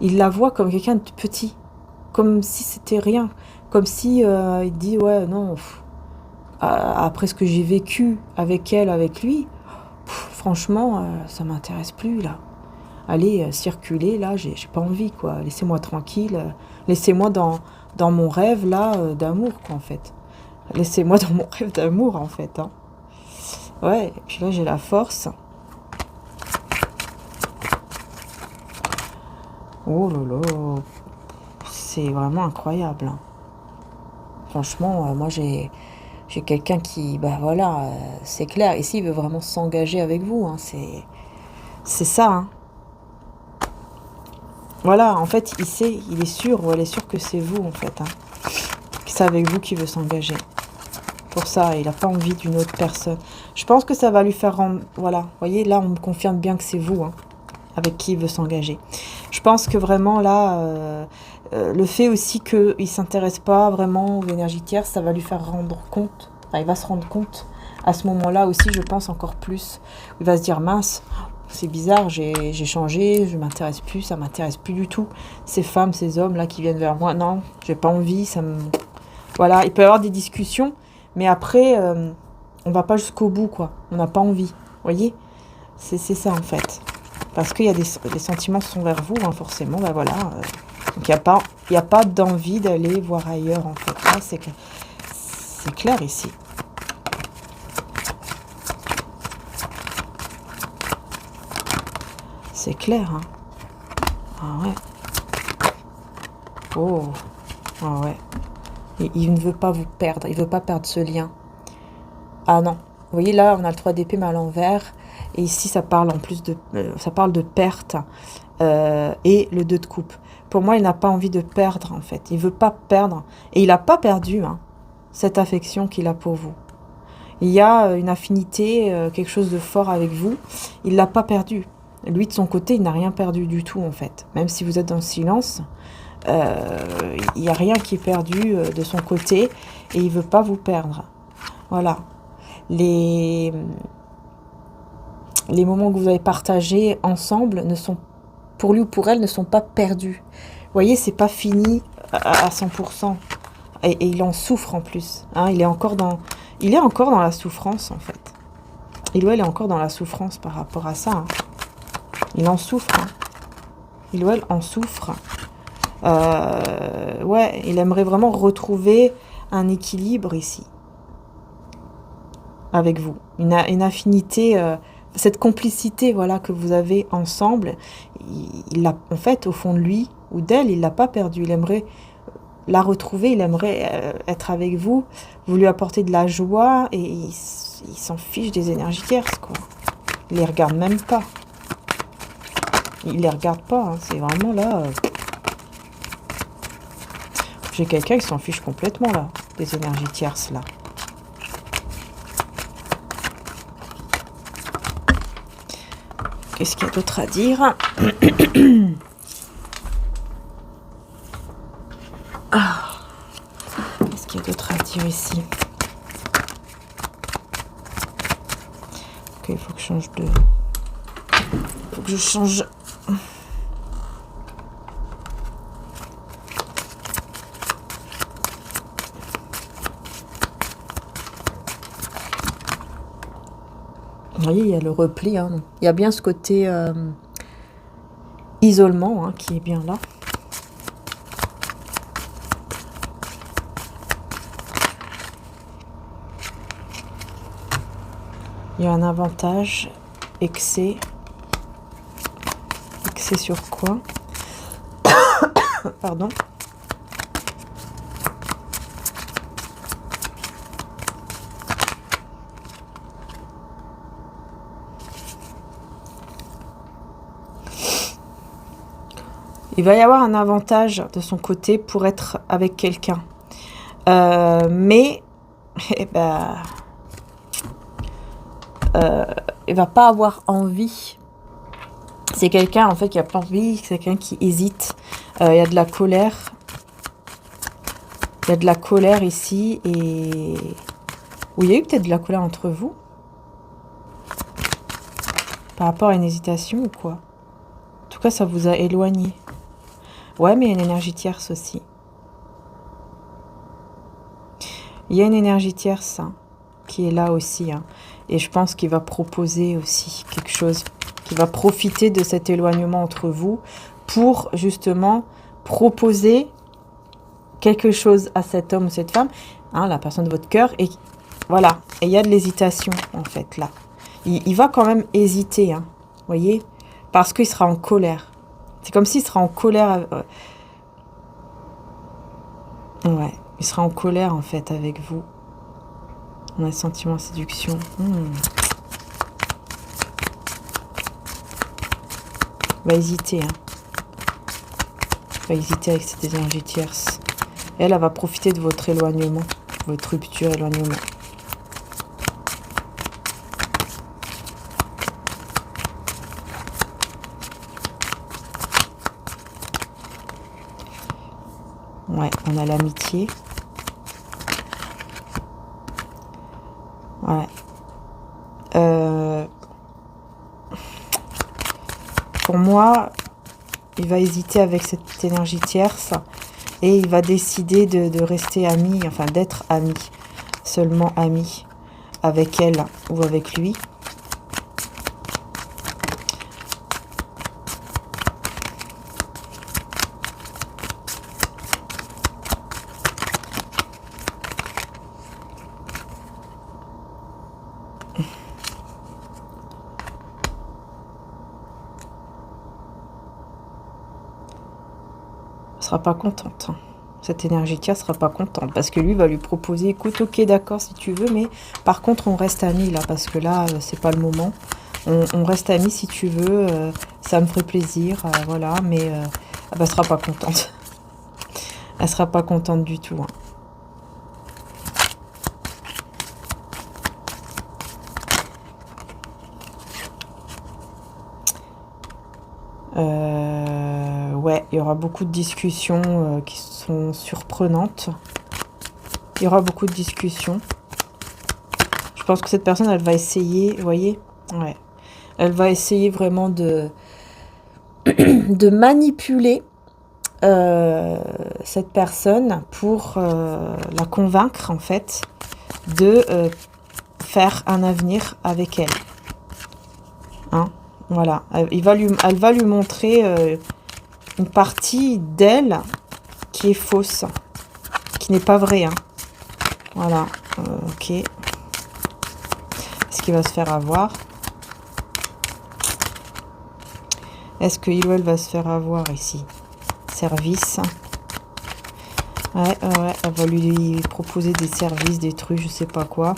il la voit comme quelqu'un de petit. Comme si c'était rien. Comme si il dit, ouais, non, après ce que j'ai vécu avec elle, avec lui, franchement, ça m'intéresse plus, là. Allez, circuler, là, j'ai pas envie, quoi. Laissez-moi tranquille. Laissez-moi dans mon rêve, là, d'amour, quoi, en fait. Laissez-moi dans mon rêve d'amour, en fait. Hein. Ouais, et puis là, j'ai la force. Oh là là. C'est vraiment incroyable. Hein. Franchement, moi, j'ai quelqu'un qui, bah voilà, c'est clair. Ici, il veut vraiment s'engager avec vous. Hein. C'est ça. Hein. Voilà, en fait, il sait, il est sûr, ou elle est sûre que c'est vous, en fait. Hein. C'est avec vous qu'il veut s'engager. Pour ça, il n'a pas envie d'une autre personne. Je pense que ça va lui faire rendre... Voilà, vous voyez, là, on me confirme bien que c'est vous, hein, avec qui il veut s'engager. Je pense que vraiment, là, le fait aussi qu'il ne s'intéresse pas vraiment aux énergies tierces, ça va lui faire rendre compte. Enfin, il va se rendre compte à ce moment-là aussi, je pense, encore plus. Il va se dire, mince, c'est bizarre, j'ai changé, je m'intéresse plus, ça m'intéresse plus du tout. Ces femmes, ces hommes-là qui viennent vers moi, non, j'ai pas envie, ça me... Voilà, il peut y avoir des discussions, mais après, on va pas jusqu'au bout, quoi. On n'a pas envie, vous voyez? C'est ça, en fait. Parce qu'il y a des sentiments qui sont vers vous, hein, forcément, ben voilà. Donc, il n'y a pas d'envie d'aller voir ailleurs, en fait. Là, c'est clair, ici. C'est clair, hein. Ah ouais. Oh. Ah ouais. Et il ne veut pas vous perdre. Il ne veut pas perdre ce lien. Ah non. Vous voyez, là, on a le 3 d'épée, mais à l'envers. Et ici, ça parle en plus de... ça parle de perte. Et le 2 de coupe. Pour moi, il n'a pas envie de perdre, en fait. Il ne veut pas perdre. Et il n'a pas perdu, hein, cette affection qu'il a pour vous. Il y a une affinité, quelque chose de fort avec vous. Il ne l'a pas perdu. Lui, de son côté, il n'a rien perdu du tout, en fait. Même si vous êtes dans le silence, il n'y a rien qui est perdu de son côté. Et il ne veut pas vous perdre. Voilà. Les moments que vous avez partagés ensemble ne sont, pour lui ou pour elle, ne sont pas perdus. Vous voyez, c'est pas fini à 100%. Et il en souffre en plus. Hein, il est encore dans la souffrance, en fait. Il ou elle est encore dans la souffrance par rapport à ça. Hein. Il en souffre. Hein. Il ou elle en souffre. Ouais, il aimerait vraiment retrouver un équilibre ici. Avec vous. Une affinité, cette complicité, voilà, que vous avez ensemble. Il l'a, en fait, au fond de lui ou d'elle, il l'a pas perdu. Il aimerait la retrouver, il aimerait être avec vous, vous lui apporter de la joie et il s'en fiche des énergies tierces, quoi. Il les regarde même pas. Il les regarde pas, hein. C'est vraiment là... J'ai quelqu'un qui s'en fiche complètement, là, des énergies tierces, là. Qu'est-ce qu'il y a d'autre à dire? Qu'est-ce qu'il y a d'autre à dire ici? Ok, il faut que je change de... faut que je change... Vous voyez, il y a le repli. Hein. Il y a bien ce côté isolement hein, qui est bien là. Il y a un avantage. Excès. Excès sur quoi? Pardon. Il va y avoir un avantage de son côté pour être avec quelqu'un. Mais eh ben, il va pas avoir envie. C'est quelqu'un en fait qui a pas envie, c'est quelqu'un qui hésite. Il y a de la colère. Il y a de la colère ici et... Oui, il y a eu peut-être de la colère entre vous. Par rapport à une hésitation ou quoi? En tout cas, ça vous a éloigné. Ouais, mais il y a une énergie tierce aussi. Il y a une énergie tierce hein, qui est là aussi. Hein. Et je pense qu'il va proposer aussi quelque chose. Qui va profiter de cet éloignement entre vous pour justement proposer quelque chose à cet homme ou cette femme. Hein, la personne de votre cœur. Et voilà. Et il y a de l'hésitation en fait là. Il va quand même hésiter. Hein, voyez? Parce qu'il sera en colère. C'est comme s'il sera en colère. Ouais, il sera en colère en fait avec vous. On a sentiment, séduction. Il va hésiter. Hein. Il va hésiter avec cette énergie tierce. Elle va profiter de votre éloignement, votre rupture, éloignement. Ouais, on a l'amitié. Ouais. Pour moi, il va hésiter avec cette énergie tierce et il va décider de rester ami, enfin d'être ami, seulement ami avec elle ou avec lui. Sera pas contente. Hein. Cette énergie tierce sera pas contente parce que lui va lui proposer, écoute, ok, d'accord si tu veux, mais par contre on reste amis là parce que là c'est pas le moment. On reste amis si tu veux, ça me ferait plaisir, voilà, mais elle sera pas contente. Elle sera pas contente du tout. Hein. Ouais, il y aura beaucoup de discussions qui sont surprenantes. Il y aura beaucoup de discussions. Je pense que cette personne, elle va essayer, vous voyez? Ouais. Elle va essayer vraiment de manipuler cette personne pour la convaincre, en fait, de faire un avenir avec elle. Hein? Voilà. Elle va lui montrer... une partie d'elle qui est fausse, qui n'est pas vraie. Hein. Voilà, ok. Est-ce qu'il va se faire avoir? Est-ce qu'il ou elle va se faire avoir ici? Service. Ouais, elle va lui proposer des services, des trucs, je sais pas quoi.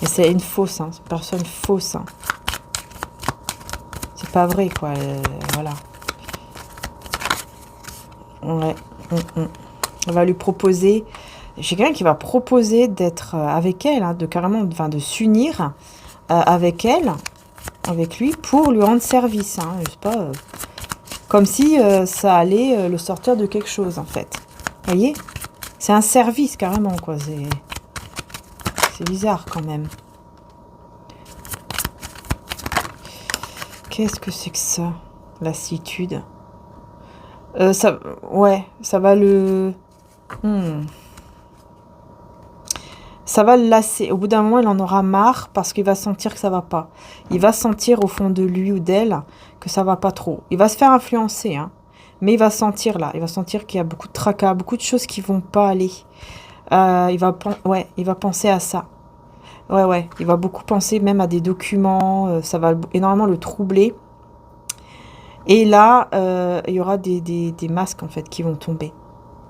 Et c'est une fausse, hein, une personne fausse. Hein. Pas vrai quoi, voilà. Ouais. On va lui proposer, j'ai quelqu'un qui va proposer d'être avec elle, hein, de carrément, enfin de s'unir avec elle, avec lui, pour lui rendre service. Hein, je sais pas, comme si ça allait le sortir de quelque chose, en fait. Vous voyez? C'est un service, carrément, quoi. C'est bizarre, quand même. Qu'est-ce que c'est que ça? Lassitude. Ça, ouais, ça va le... Ça va le lasser. Au bout d'un moment, il en aura marre parce qu'il va sentir que ça va pas. Il va sentir au fond de lui ou d'elle que ça va pas trop. Il va se faire influencer, hein. Mais il va sentir là. Il va sentir qu'il y a beaucoup de tracas, beaucoup de choses qui vont pas aller. Il va penser à ça. Ouais. Il va beaucoup penser même à des documents. Ça va énormément le troubler. Et là, il y aura des masques en fait qui vont tomber.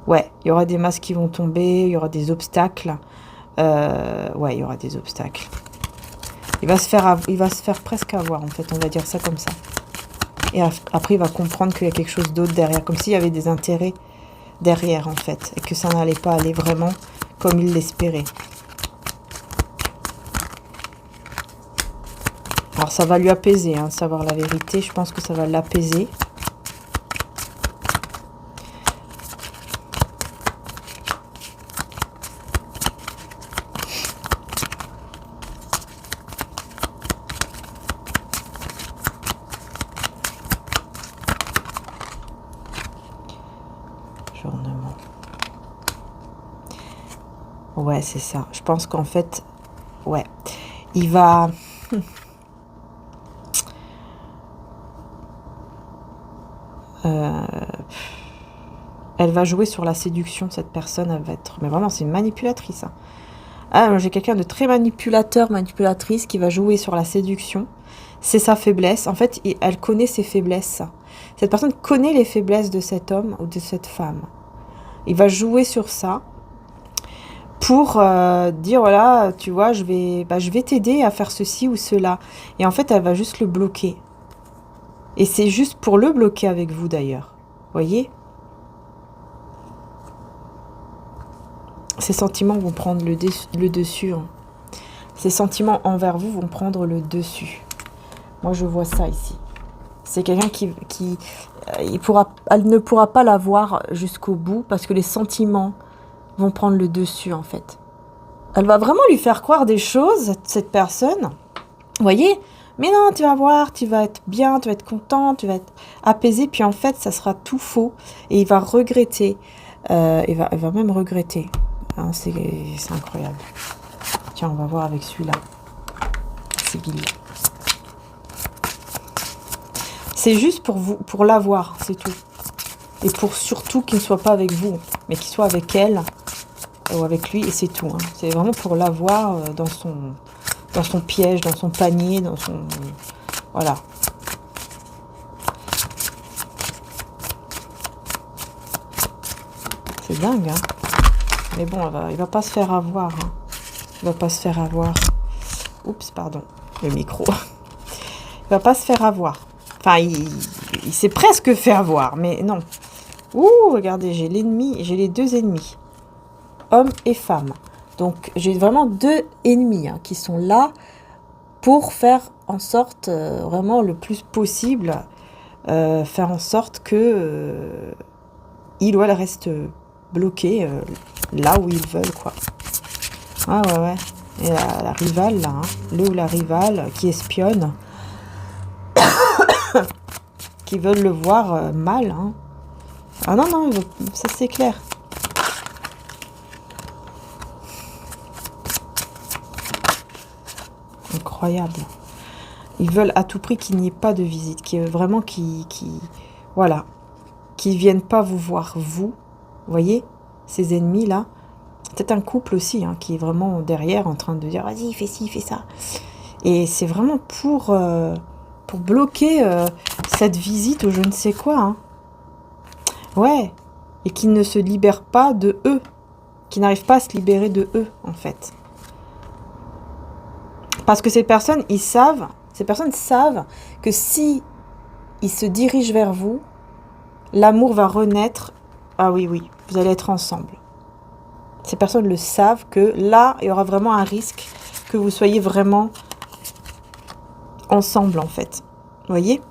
Ouais, il y aura des masques qui vont tomber. Il y aura des obstacles. Ouais, il y aura des obstacles. Il va se faire presque avoir, en fait, on va dire ça comme ça. Et après, il va comprendre qu'il y a quelque chose d'autre derrière, comme s'il y avait des intérêts derrière, en fait, et que ça n'allait pas aller vraiment comme il l'espérait. Alors, ça va lui apaiser, hein, savoir la vérité. Je pense que ça va l'apaiser. Ouais, c'est ça. Je pense qu'en fait, ouais, il va... Elle va jouer sur la séduction, cette personne. Elle va être... Mais vraiment, c'est une manipulatrice. Hein. Ah, j'ai quelqu'un de très manipulatrice qui va jouer sur la séduction. C'est sa faiblesse. En fait, elle connaît ses faiblesses. Cette personne connaît les faiblesses de cet homme ou de cette femme. Il va jouer sur ça pour dire, voilà, tu vois, je vais t'aider à faire ceci ou cela. Et en fait, elle va juste le bloquer. Et c'est juste pour le bloquer avec vous, d'ailleurs. Voyez ? Ces sentiments vont prendre le dessus. Hein. Ces sentiments envers vous vont prendre le dessus. Moi, je vois ça ici. C'est quelqu'un elle ne pourra pas la voir jusqu'au bout parce que les sentiments vont prendre le dessus, en fait. Elle va vraiment lui faire croire des choses, cette personne. Vous voyez ? Mais non, tu vas voir, tu vas être bien, tu vas être content, tu vas être apaisé. Puis en fait, ça sera tout faux. Et il va regretter. Il va même regretter. Hein, c'est incroyable. Tiens, on va voir avec celui-là. Sibylle. C'est juste pour vous, pour l'avoir, c'est tout. Et pour surtout qu'il ne soit pas avec vous, mais qu'il soit avec elle ou avec lui, et c'est tout. Hein. C'est vraiment pour l'avoir dans son piège, dans son panier, dans son... Voilà. C'est dingue, hein. Mais bon, il va pas se faire avoir. Hein. Il va pas se faire avoir. Oups, pardon, le micro. Il va pas se faire avoir. Enfin, il s'est presque fait avoir, mais non. Ouh, regardez, j'ai l'ennemi, j'ai les deux ennemis. Homme et femme. Donc, j'ai vraiment deux ennemis hein, qui sont là pour faire en sorte, vraiment le plus possible, faire en sorte que il ou elle reste bloqué là où ils veulent, quoi. Ah ouais. Et la rivale, là, hein, le ou la rivale qui espionne, qui veulent le voir mal. Hein. Ah non, ça c'est clair. Incroyable. Ils veulent à tout prix qu'il n'y ait pas de visite, qui vraiment voilà, qui viennent pas vous voir vous. Voyez, ces ennemis là. Peut-être un couple aussi hein, qui est vraiment derrière en train de dire vas-y fais ci, fais ça. Et c'est vraiment pour bloquer cette visite ou je ne sais quoi. Hein. Ouais, et qui ne se libèrent pas de eux, qui n'arrivent pas à se libérer de eux en fait. Parce que ces personnes savent que si ils se dirigent vers vous, l'amour va renaître. Ah oui, vous allez être ensemble. Ces personnes le savent que là, il y aura vraiment un risque que vous soyez vraiment ensemble, en fait. Vous voyez?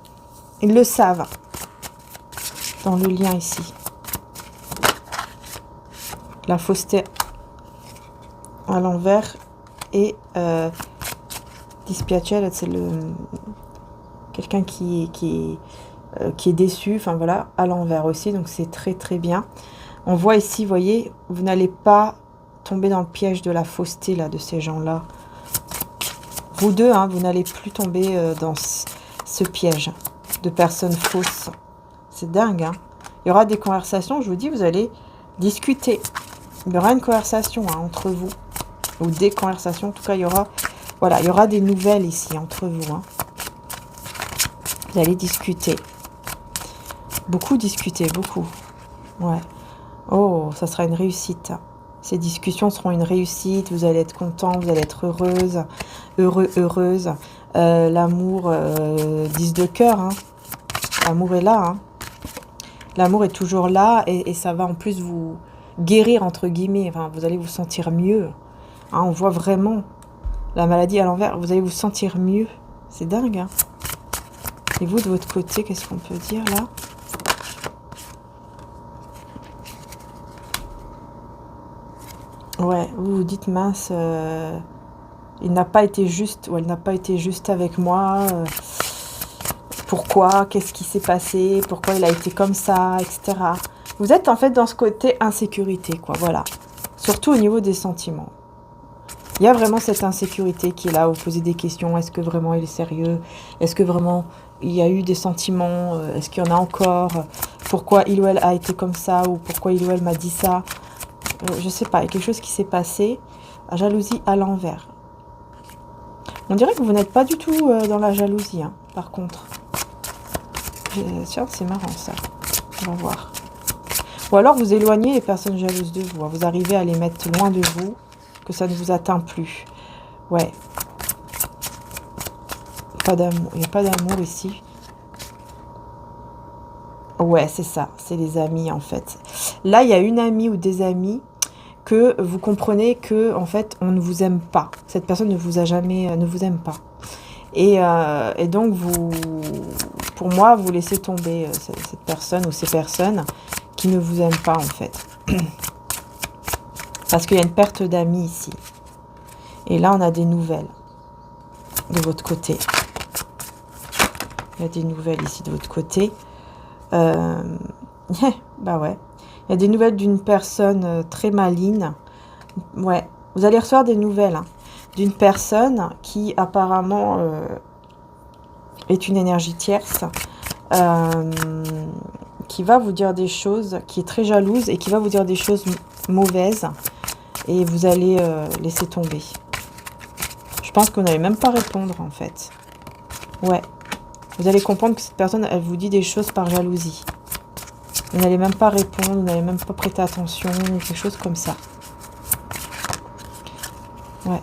Ils le savent. Dans le lien ici. La fausseté à l'envers et dispiacere, c'est quelqu'un qui est déçu, enfin voilà, à l'envers aussi, donc c'est très très bien. On voit ici, vous voyez, vous n'allez pas tomber dans le piège de la fausseté là de ces gens-là. Vous deux, hein, vous n'allez plus tomber dans ce piège de personnes fausses. C'est dingue, hein. Il y aura des conversations, je vous dis, vous allez discuter. Il y aura une conversation hein, entre vous. Ou des conversations, en tout cas, il y aura... Voilà, il y aura des nouvelles ici entre vous. Hein. Vous allez discuter. Beaucoup discuter, beaucoup. Ouais. Oh, ça sera une réussite. Ces discussions seront une réussite. Vous allez être content, vous allez être heureuse. Heureuse. L'amour, 10 de cœur. Hein. L'amour est là. Hein. L'amour est toujours là et ça va en plus vous guérir, entre guillemets. Enfin, vous allez vous sentir mieux. Hein, on voit vraiment la maladie à l'envers. Vous allez vous sentir mieux. C'est dingue. Hein. Et vous, de votre côté, qu'est-ce qu'on peut dire là? Ouais, vous vous dites, mince, il n'a pas été juste, ou elle n'a pas été juste avec moi. Pourquoi? Qu'est-ce qui s'est passé? Pourquoi il a été comme ça, etc. Vous êtes en fait dans ce côté insécurité, quoi, voilà. Surtout au niveau des sentiments. Il y a vraiment cette insécurité qui est là, vous posez des questions. Est-ce que vraiment il est sérieux? Est-ce que vraiment il y a eu des sentiments? Est-ce qu'il y en a encore? Pourquoi il ou elle a été comme ça? Ou pourquoi il ou elle m'a dit ça? Je sais pas, il y a quelque chose qui s'est passé. La jalousie à l'envers. On dirait que vous n'êtes pas du tout dans la jalousie, hein, par contre. Tiens, c'est marrant ça. On va voir. Ou alors vous éloignez les personnes jalouses de vous. Hein. Vous arrivez à les mettre loin de vous, que ça ne vous atteint plus. Ouais. Pas d'amour. Il n'y a pas d'amour ici. Ouais, c'est ça. C'est les amis, en fait. Là, il y a une amie ou des amis que vous comprenez que, en fait, on ne vous aime pas. Cette personne ne vous a jamais... ne vous aime pas. Et donc, vous, pour moi, vous laissez tomber cette personne ou ces personnes qui ne vous aiment pas, en fait. Parce qu'il y a une perte d'amis ici. Et là, on a des nouvelles de votre côté. Il y a des nouvelles ici de votre côté. Bah ouais. Il y a des nouvelles d'une personne très maligne. Ouais. Vous allez recevoir des nouvelles, hein, d'une personne qui apparemment est une énergie tierce, qui va vous dire des choses, qui est très jalouse et qui va vous dire des choses mauvaises et vous allez laisser tomber. Je pense que vous n'allez même pas répondre en fait. Ouais. Vous allez comprendre que cette personne, elle vous dit des choses par jalousie. Vous n'allez même pas répondre, vous n'allez même pas prêter attention, quelque chose comme ça. Ouais.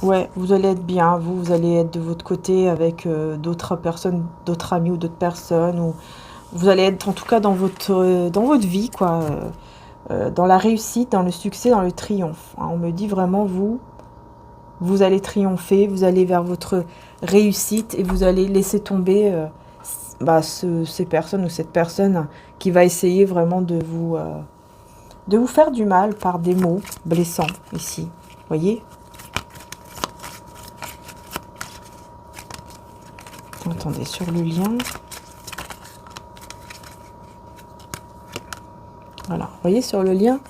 Ouais, vous allez être bien, vous allez être de votre côté avec d'autres personnes, d'autres amis ou d'autres personnes. Ou vous allez être en tout cas dans votre vie, quoi. Dans la réussite, dans le succès, dans le triomphe. Hein, on me dit vraiment, vous allez triompher, vous allez vers votre réussite et vous allez laisser tomber ces personnes ou cette personne qui va essayer vraiment de vous faire du mal par des mots blessants ici. Voyez? Attendez, sur le lien. Voilà, vous voyez, sur le lien,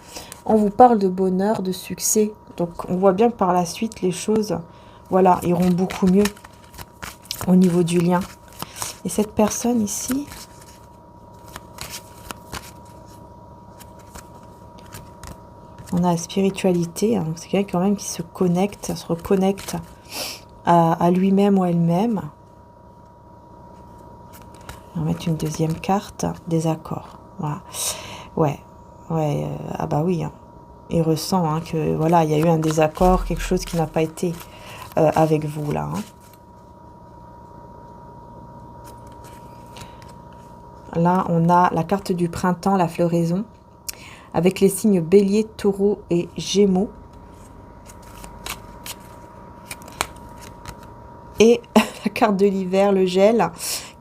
on vous parle de bonheur, de succès. Donc, on voit bien que par la suite, les choses, voilà, iront beaucoup mieux au niveau du lien. Et cette personne ici, on a la spiritualité. Hein, c'est quelqu'un quand même qui se reconnecte à lui-même ou à elle-même. On va mettre une deuxième carte, désaccord. Voilà. Ouais, ah bah oui. Hein. Il ressent hein, que voilà, il y a eu un désaccord, quelque chose qui n'a pas été avec vous là. Hein. Là, on a la carte du printemps, la floraison, avec les signes Bélier, Taureau et Gémeaux. et la carte de l'hiver, le gel,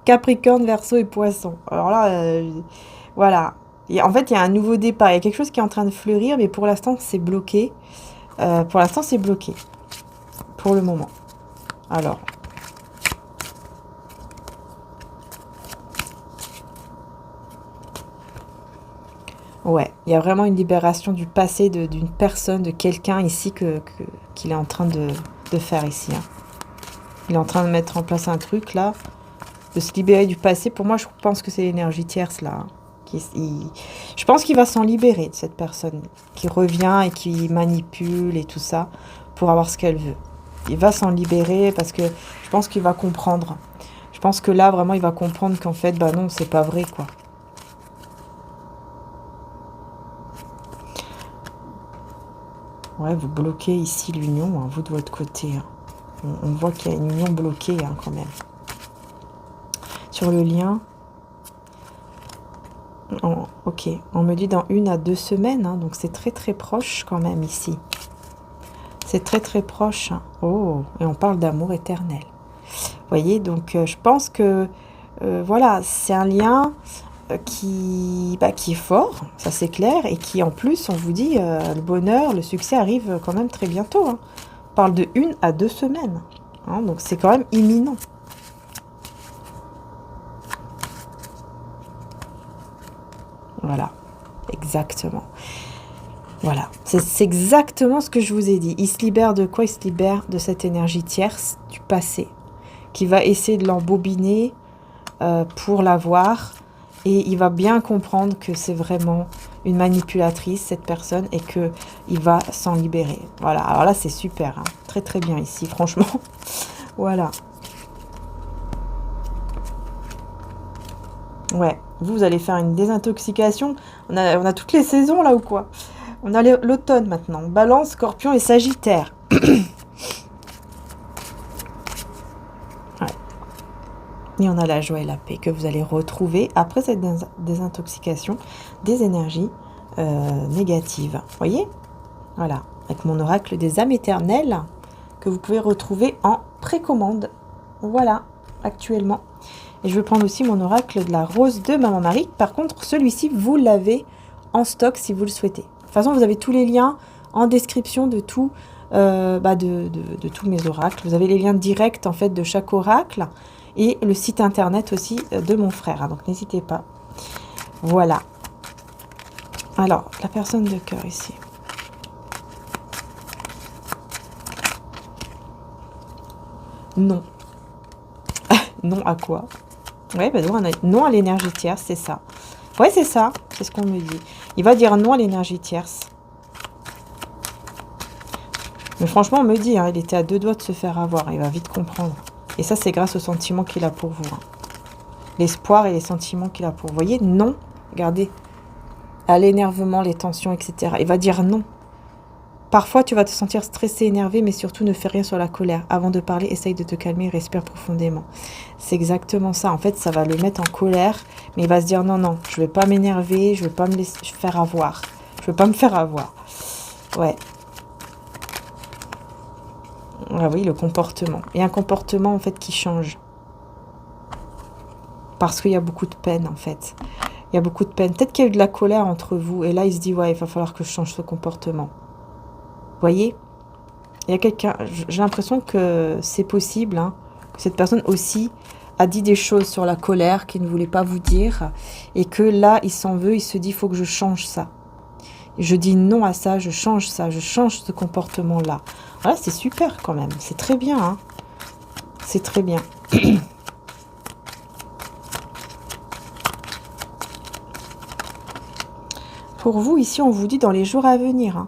Capricorne, Verseau et Poisson. Alors là, voilà. Et en fait, il y a un nouveau départ. Il y a quelque chose qui est en train de fleurir, mais pour l'instant, c'est bloqué. Pour l'instant, c'est bloqué. Pour le moment. Alors. Ouais, il y a vraiment une libération du passé d'une personne, de quelqu'un ici qu'il est en train de faire ici. Hein. Il est en train de mettre en place un truc là, de se libérer du passé. Pour moi, je pense que c'est l'énergie tierce là. Hein, je pense qu'il va s'en libérer de cette personne qui revient et qui manipule et tout ça pour avoir ce qu'elle veut. Il va s'en libérer parce que je pense qu'il va comprendre. Je pense que là, vraiment, il va comprendre qu'en fait, bah non, c'est pas vrai quoi. Ouais, vous bloquez ici l'union, hein, vous de votre côté. Hein. On voit qu'il y a une union bloquée hein, quand même. Sur le lien, ok, on me dit dans 1 à 2 semaines, hein, donc c'est très très proche quand même ici. C'est très très proche. Hein. Oh, et on parle d'amour éternel. Vous voyez, donc je pense que voilà, c'est un lien qui est fort, ça c'est clair, et qui en plus, on vous dit, le bonheur, le succès arrive quand même très bientôt. Hein. On parle de 1 à 2 semaines, hein, donc c'est quand même imminent. Voilà, exactement. Voilà, c'est exactement ce que je vous ai dit. Il se libère de quoi? Il se libère de cette énergie tierce du passé, qui va essayer de l'embobiner pour l'avoir. Et il va bien comprendre que c'est vraiment une manipulatrice, cette personne, et qu'il va s'en libérer. Voilà, alors là, c'est super. Hein. Très, très bien ici, franchement. Voilà. Ouais, vous allez faire une désintoxication. On a toutes les saisons, là, ou quoi? On a l'automne, maintenant. Balance, Scorpion et Sagittaire. Et on a la joie et la paix que vous allez retrouver après cette désintoxication des énergies négatives. Vous voyez? Voilà, avec mon oracle des âmes éternelles que vous pouvez retrouver en précommande. Voilà, actuellement. Et je vais prendre aussi mon oracle de la rose de Maman Marie. Par contre, celui-ci, vous l'avez en stock si vous le souhaitez. De toute façon, vous avez tous les liens en description de tout, de tous mes oracles. Vous avez les liens directs en fait de chaque oracle. Et le site internet aussi de mon frère. Hein, donc n'hésitez pas. Voilà. Alors, la personne de cœur ici. Non. Non à quoi? Ouais, bah non à l'énergie tierce, c'est ça. Ouais, c'est ça. C'est ce qu'on me dit. Il va dire non à l'énergie tierce. Mais franchement, on me dit, hein, il était à 2 doigts de se faire avoir. Il va vite comprendre. Et ça, c'est grâce aux sentiments qu'il a pour vous. Hein. L'espoir et les sentiments qu'il a pour vous. Vous voyez, non. Regardez. À l'énervement, les tensions, etc. Il va dire non. Parfois, tu vas te sentir stressé, énervé, mais surtout, ne fais rien sur la colère. Avant de parler, essaye de te calmer, respire profondément. C'est exactement ça. En fait, ça va le mettre en colère, mais il va se dire non, non, je ne vais pas m'énerver, je ne vais pas me laisser faire avoir. Je ne veux pas me faire avoir. Ouais. Ah oui, le comportement. Il y a un comportement, en fait, qui change. Parce qu'il y a beaucoup de peine, en fait. Il y a beaucoup de peine. Peut-être qu'il y a eu de la colère entre vous. Et là, il se dit, ouais, il va falloir que je change ce comportement. Vous voyez? Il y a quelqu'un... J'ai l'impression que c'est possible, hein, que cette personne aussi a dit des choses sur la colère qu'il ne voulait pas vous dire. Et que là, il s'en veut. Il se dit, il faut que je change ça. Je dis non à ça, je change ça. Je change ce comportement-là. Voilà, c'est super quand même. C'est très bien. Hein. C'est très bien. Pour vous, ici, on vous dit dans les jours à venir. Hein,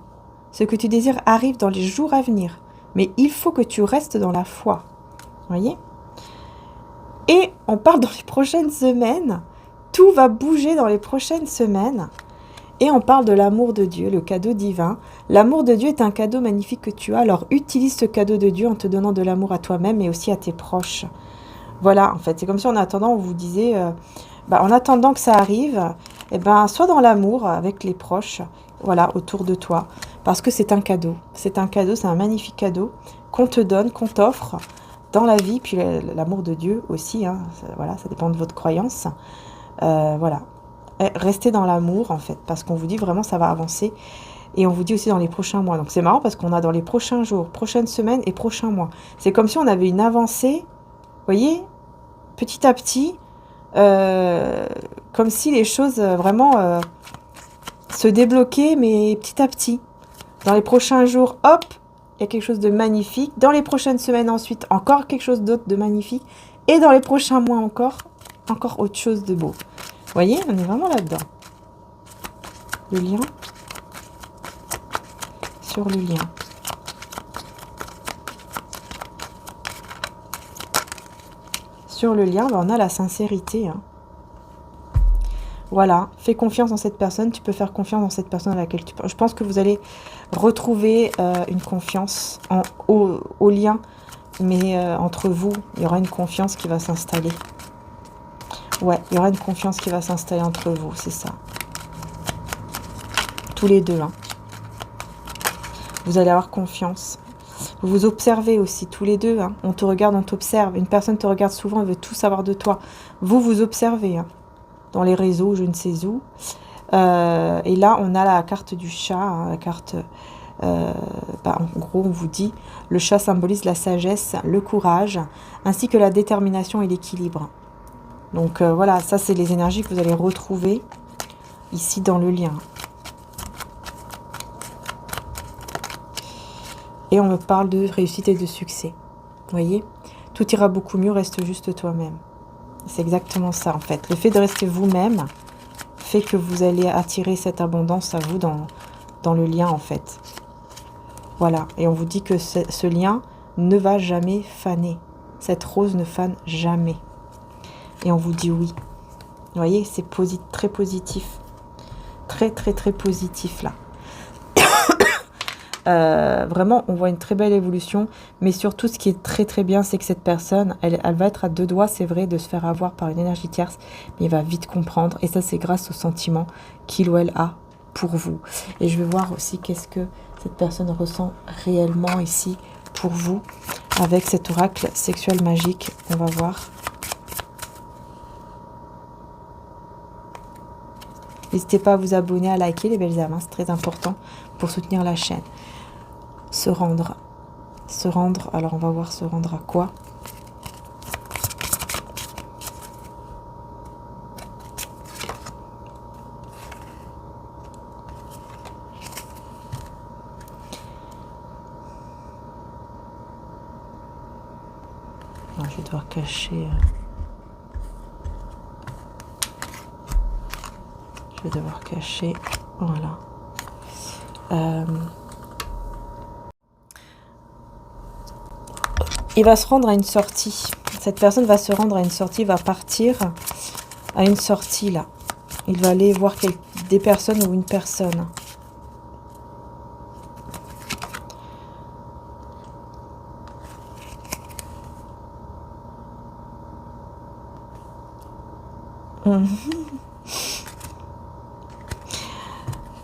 ce que tu désires arrive dans les jours à venir. Mais il faut que tu restes dans la foi. Vous voyez? Et on parle dans les prochaines semaines. Tout va bouger dans les prochaines semaines. Et on parle de l'amour de Dieu, le cadeau divin. L'amour de Dieu est un cadeau magnifique que tu as. Alors utilise ce cadeau de Dieu en te donnant de l'amour à toi-même et aussi à tes proches. Voilà, en fait, c'est comme si en attendant, on vous disait, en attendant que ça arrive, sois dans l'amour avec les proches, voilà, autour de toi. Parce que c'est un cadeau. C'est un cadeau, c'est un magnifique cadeau qu'on te donne, qu'on t'offre dans la vie, puis l'amour de Dieu aussi, hein, voilà, ça dépend de votre croyance. Voilà. Restez dans l'amour, en fait, parce qu'on vous dit vraiment ça va avancer. Et on vous dit aussi dans les prochains mois. Donc c'est marrant parce qu'on a dans les prochains jours, prochaines semaines et prochains mois. C'est comme si on avait une avancée, vous voyez, petit à petit, comme si les choses vraiment se débloquaient, mais petit à petit. Dans les prochains jours, hop, il y a quelque chose de magnifique. Dans les prochaines semaines ensuite, encore quelque chose d'autre de magnifique. Et dans les prochains mois encore autre chose de beau. Vous voyez, on est vraiment là-dedans. Le lien. Sur le lien. Sur le lien, ben on a la sincérité. Hein. Voilà, fais confiance en cette personne. Tu peux faire confiance dans cette personne à laquelle tu penses. Je pense que vous allez retrouver une confiance au lien, mais entre vous, il y aura une confiance qui va s'installer. Ouais, il y aura une confiance qui va s'installer entre vous, c'est ça. Tous les deux, hein. Vous allez avoir confiance. Vous vous observez aussi, tous les deux. Hein. On te regarde, on t'observe. Une personne te regarde souvent, elle veut tout savoir de toi. Vous vous observez, hein, dans les réseaux, je ne sais où. Et là, on a la carte du chat, hein, la carte... en gros, on vous dit, le chat symbolise la sagesse, le courage, ainsi que la détermination et l'équilibre. Donc voilà, ça c'est les énergies que vous allez retrouver ici dans le lien. Et on me parle de réussite et de succès. Vous voyez? Tout ira beaucoup mieux, reste juste toi-même. C'est exactement ça en fait. Le fait de rester vous-même fait que vous allez attirer cette abondance à vous dans le lien en fait. Voilà. Et on vous dit que ce lien ne va jamais faner. Cette rose ne fane jamais. Et on vous dit oui. Vous voyez, c'est très positif. Très, très, très positif là. Vraiment, on voit une très belle évolution. Mais surtout, ce qui est très, très bien, c'est que cette personne, elle va être à deux doigts, c'est vrai, de se faire avoir par une énergie tierce. Mais elle va vite comprendre. Et ça, c'est grâce au sentiment qu'il ou elle a pour vous. Et je vais voir aussi qu'est-ce que cette personne ressent réellement ici pour vous. Avec cet oracle sexuel magique, on va voir. N'hésitez pas à vous abonner, à liker les belles âmes, hein, c'est très important pour soutenir la chaîne. Se rendre. Se rendre, alors on va voir se rendre à quoi. Alors, je vais devoir cacher... Je vais devoir cacher, voilà. Il va se rendre à une sortie. Cette personne va se rendre à une sortie, va partir à une sortie là. Il va aller voir des personnes ou une personne.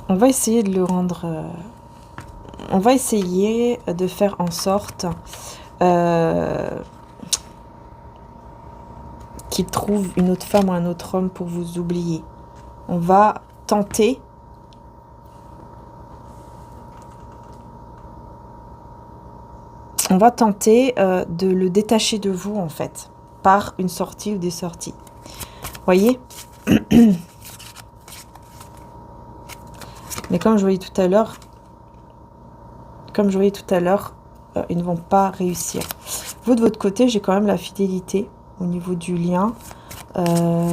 On va essayer de le rendre... on va essayer de faire en sorte qu'il trouve une autre femme ou un autre homme pour vous oublier. On va tenter... On va tenter de le détacher de vous, en fait, par une sortie ou des sorties. Voyez? Mais comme je voyais tout à l'heure, ils ne vont pas réussir. Vous, de votre côté, j'ai quand même la fidélité au niveau du lien.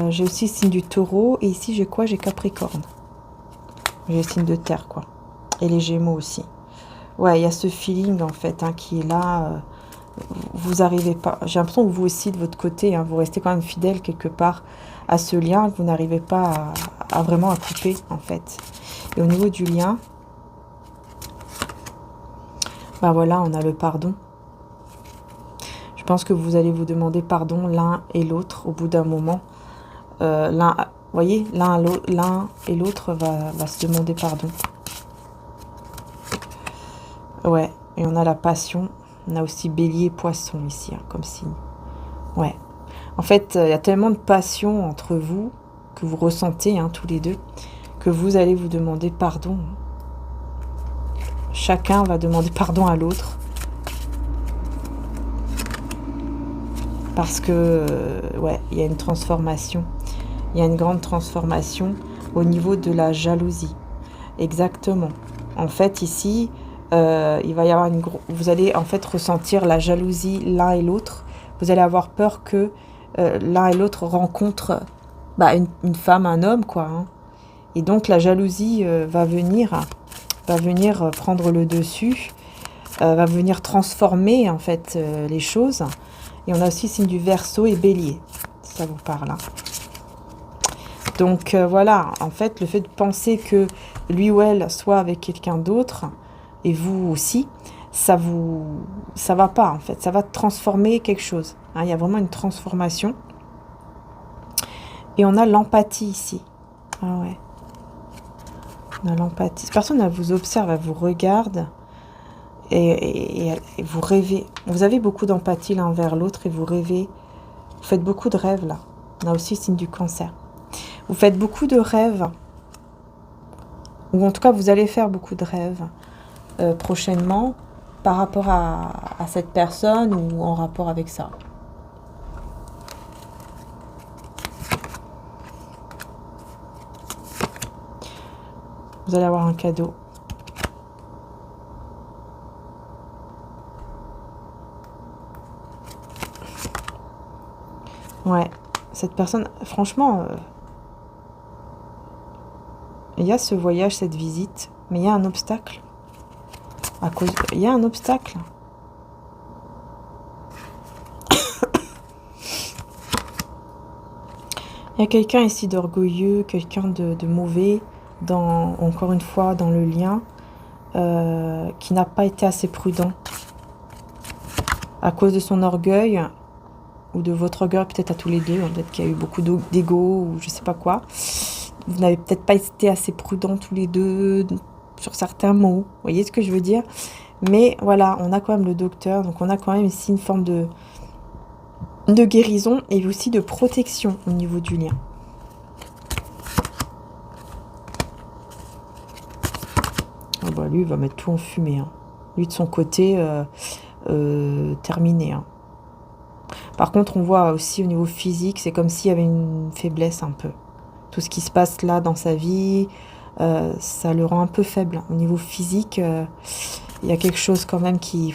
J'ai aussi le signe du taureau. Et ici, j'ai quoi? J'ai Capricorne. J'ai le signe de terre, quoi. Et les Gémeaux aussi. Ouais, il y a ce feeling, en fait, hein, qui est là. Vous n'arrivez pas... J'ai l'impression que vous aussi, de votre côté, hein, vous restez quand même fidèle quelque part à ce lien. Vous n'arrivez pas à vraiment à couper, en fait. Et au niveau du lien, bah voilà, on a le pardon. Je pense que vous allez vous demander pardon l'un et l'autre au bout d'un moment. Vous voyez, l'un et l'autre va se demander pardon. Ouais, et on a la passion. On a aussi bélier, poisson ici, hein, comme signe. Ouais. En fait, il y a tellement de passion entre vous, que vous ressentez, hein, tous les deux, que vous allez vous demander pardon. Chacun va demander pardon à l'autre. Parce que, ouais, il y a une transformation. Il y a une grande transformation au niveau de la jalousie. Exactement. En fait, ici, il va y avoir vous allez en fait ressentir la jalousie l'un et l'autre. Vous allez avoir peur que l'un et l'autre rencontrent une femme, un homme, quoi. Hein. Et donc la jalousie va venir prendre le dessus, va venir transformer en fait les choses. Et on a aussi signe du Verseau et Bélier, si ça vous parle. Hein. Donc voilà, en fait, le fait de penser que lui ou elle soit avec quelqu'un d'autre, et vous aussi, ça va pas en fait, ça va transformer quelque chose. Hein, il y a vraiment une transformation. Et on a l'empathie ici. Ah ouais. On a l'empathie. Cette personne, elle vous observe, elle vous regarde et vous rêvez. Vous avez beaucoup d'empathie l'un vers l'autre et vous rêvez. Vous faites beaucoup de rêves là. On a aussi le signe du Cancer. Vous faites beaucoup de rêves. Ou en tout cas, vous allez faire beaucoup de rêves prochainement par rapport à cette personne ou en rapport avec ça. Vous allez avoir un cadeau. Ouais, cette personne, franchement, il y a ce voyage, cette visite, mais il y a un obstacle. Il y a un obstacle. Il y a quelqu'un ici d'orgueilleux, quelqu'un de mauvais, encore une fois, dans le lien, qui n'a pas été assez prudent. À cause de son orgueil, ou de votre orgueil, peut-être à tous les deux, hein, peut-être qu'il y a eu beaucoup d'ego, ou je sais pas quoi. Vous n'avez peut-être pas été assez prudents tous les deux sur certains mots. Vous voyez ce que je veux dire? Mais voilà, on a quand même le docteur, donc on a quand même ici une forme de guérison et aussi de protection au niveau du lien. Oh bah lui, il va mettre tout en fumée. Hein. Lui, de son côté, terminé. Hein. Par contre, on voit aussi au niveau physique, c'est comme s'il y avait une faiblesse un peu. Tout ce qui se passe là dans sa vie, ça le rend un peu faible. Au niveau physique, il y a quelque chose quand même qui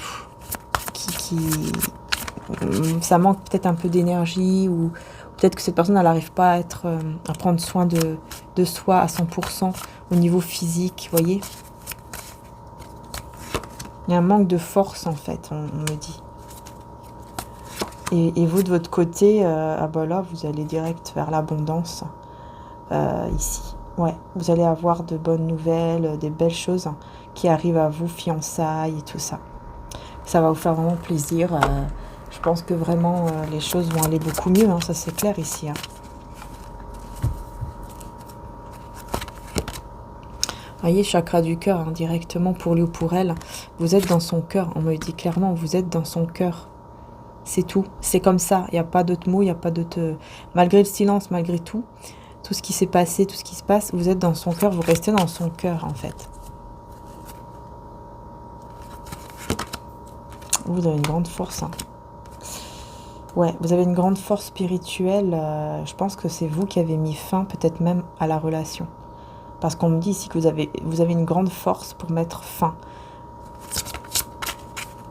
ça manque peut-être un peu d'énergie ou peut-être que cette personne elle n'arrive pas à prendre soin de soi à 100% au niveau physique, vous voyez. Il y a un manque de force en fait, on me dit. Et vous de votre côté, ah bah là vous allez direct vers l'abondance ici. Ouais, vous allez avoir de bonnes nouvelles, des belles choses qui arrivent à vous, fiançailles et tout ça. Ça va vous faire vraiment plaisir. Je pense que vraiment les choses vont aller beaucoup mieux, hein, ça c'est clair ici. Hein. Voyez, chakra du cœur, hein, directement pour lui ou pour elle. Vous êtes dans son cœur, on me dit clairement, vous êtes dans son cœur. C'est tout, c'est comme ça, il n'y a pas d'autres mots, il n'y a pas d'autres... Malgré le silence, malgré tout ce qui s'est passé, tout ce qui se passe, vous êtes dans son cœur, vous restez dans son cœur en fait. Vous avez une grande force. Hein. Ouais, vous avez une grande force spirituelle. Je pense que c'est vous qui avez mis fin peut-être même à la relation. Parce qu'on me dit ici que vous avez une grande force pour mettre fin.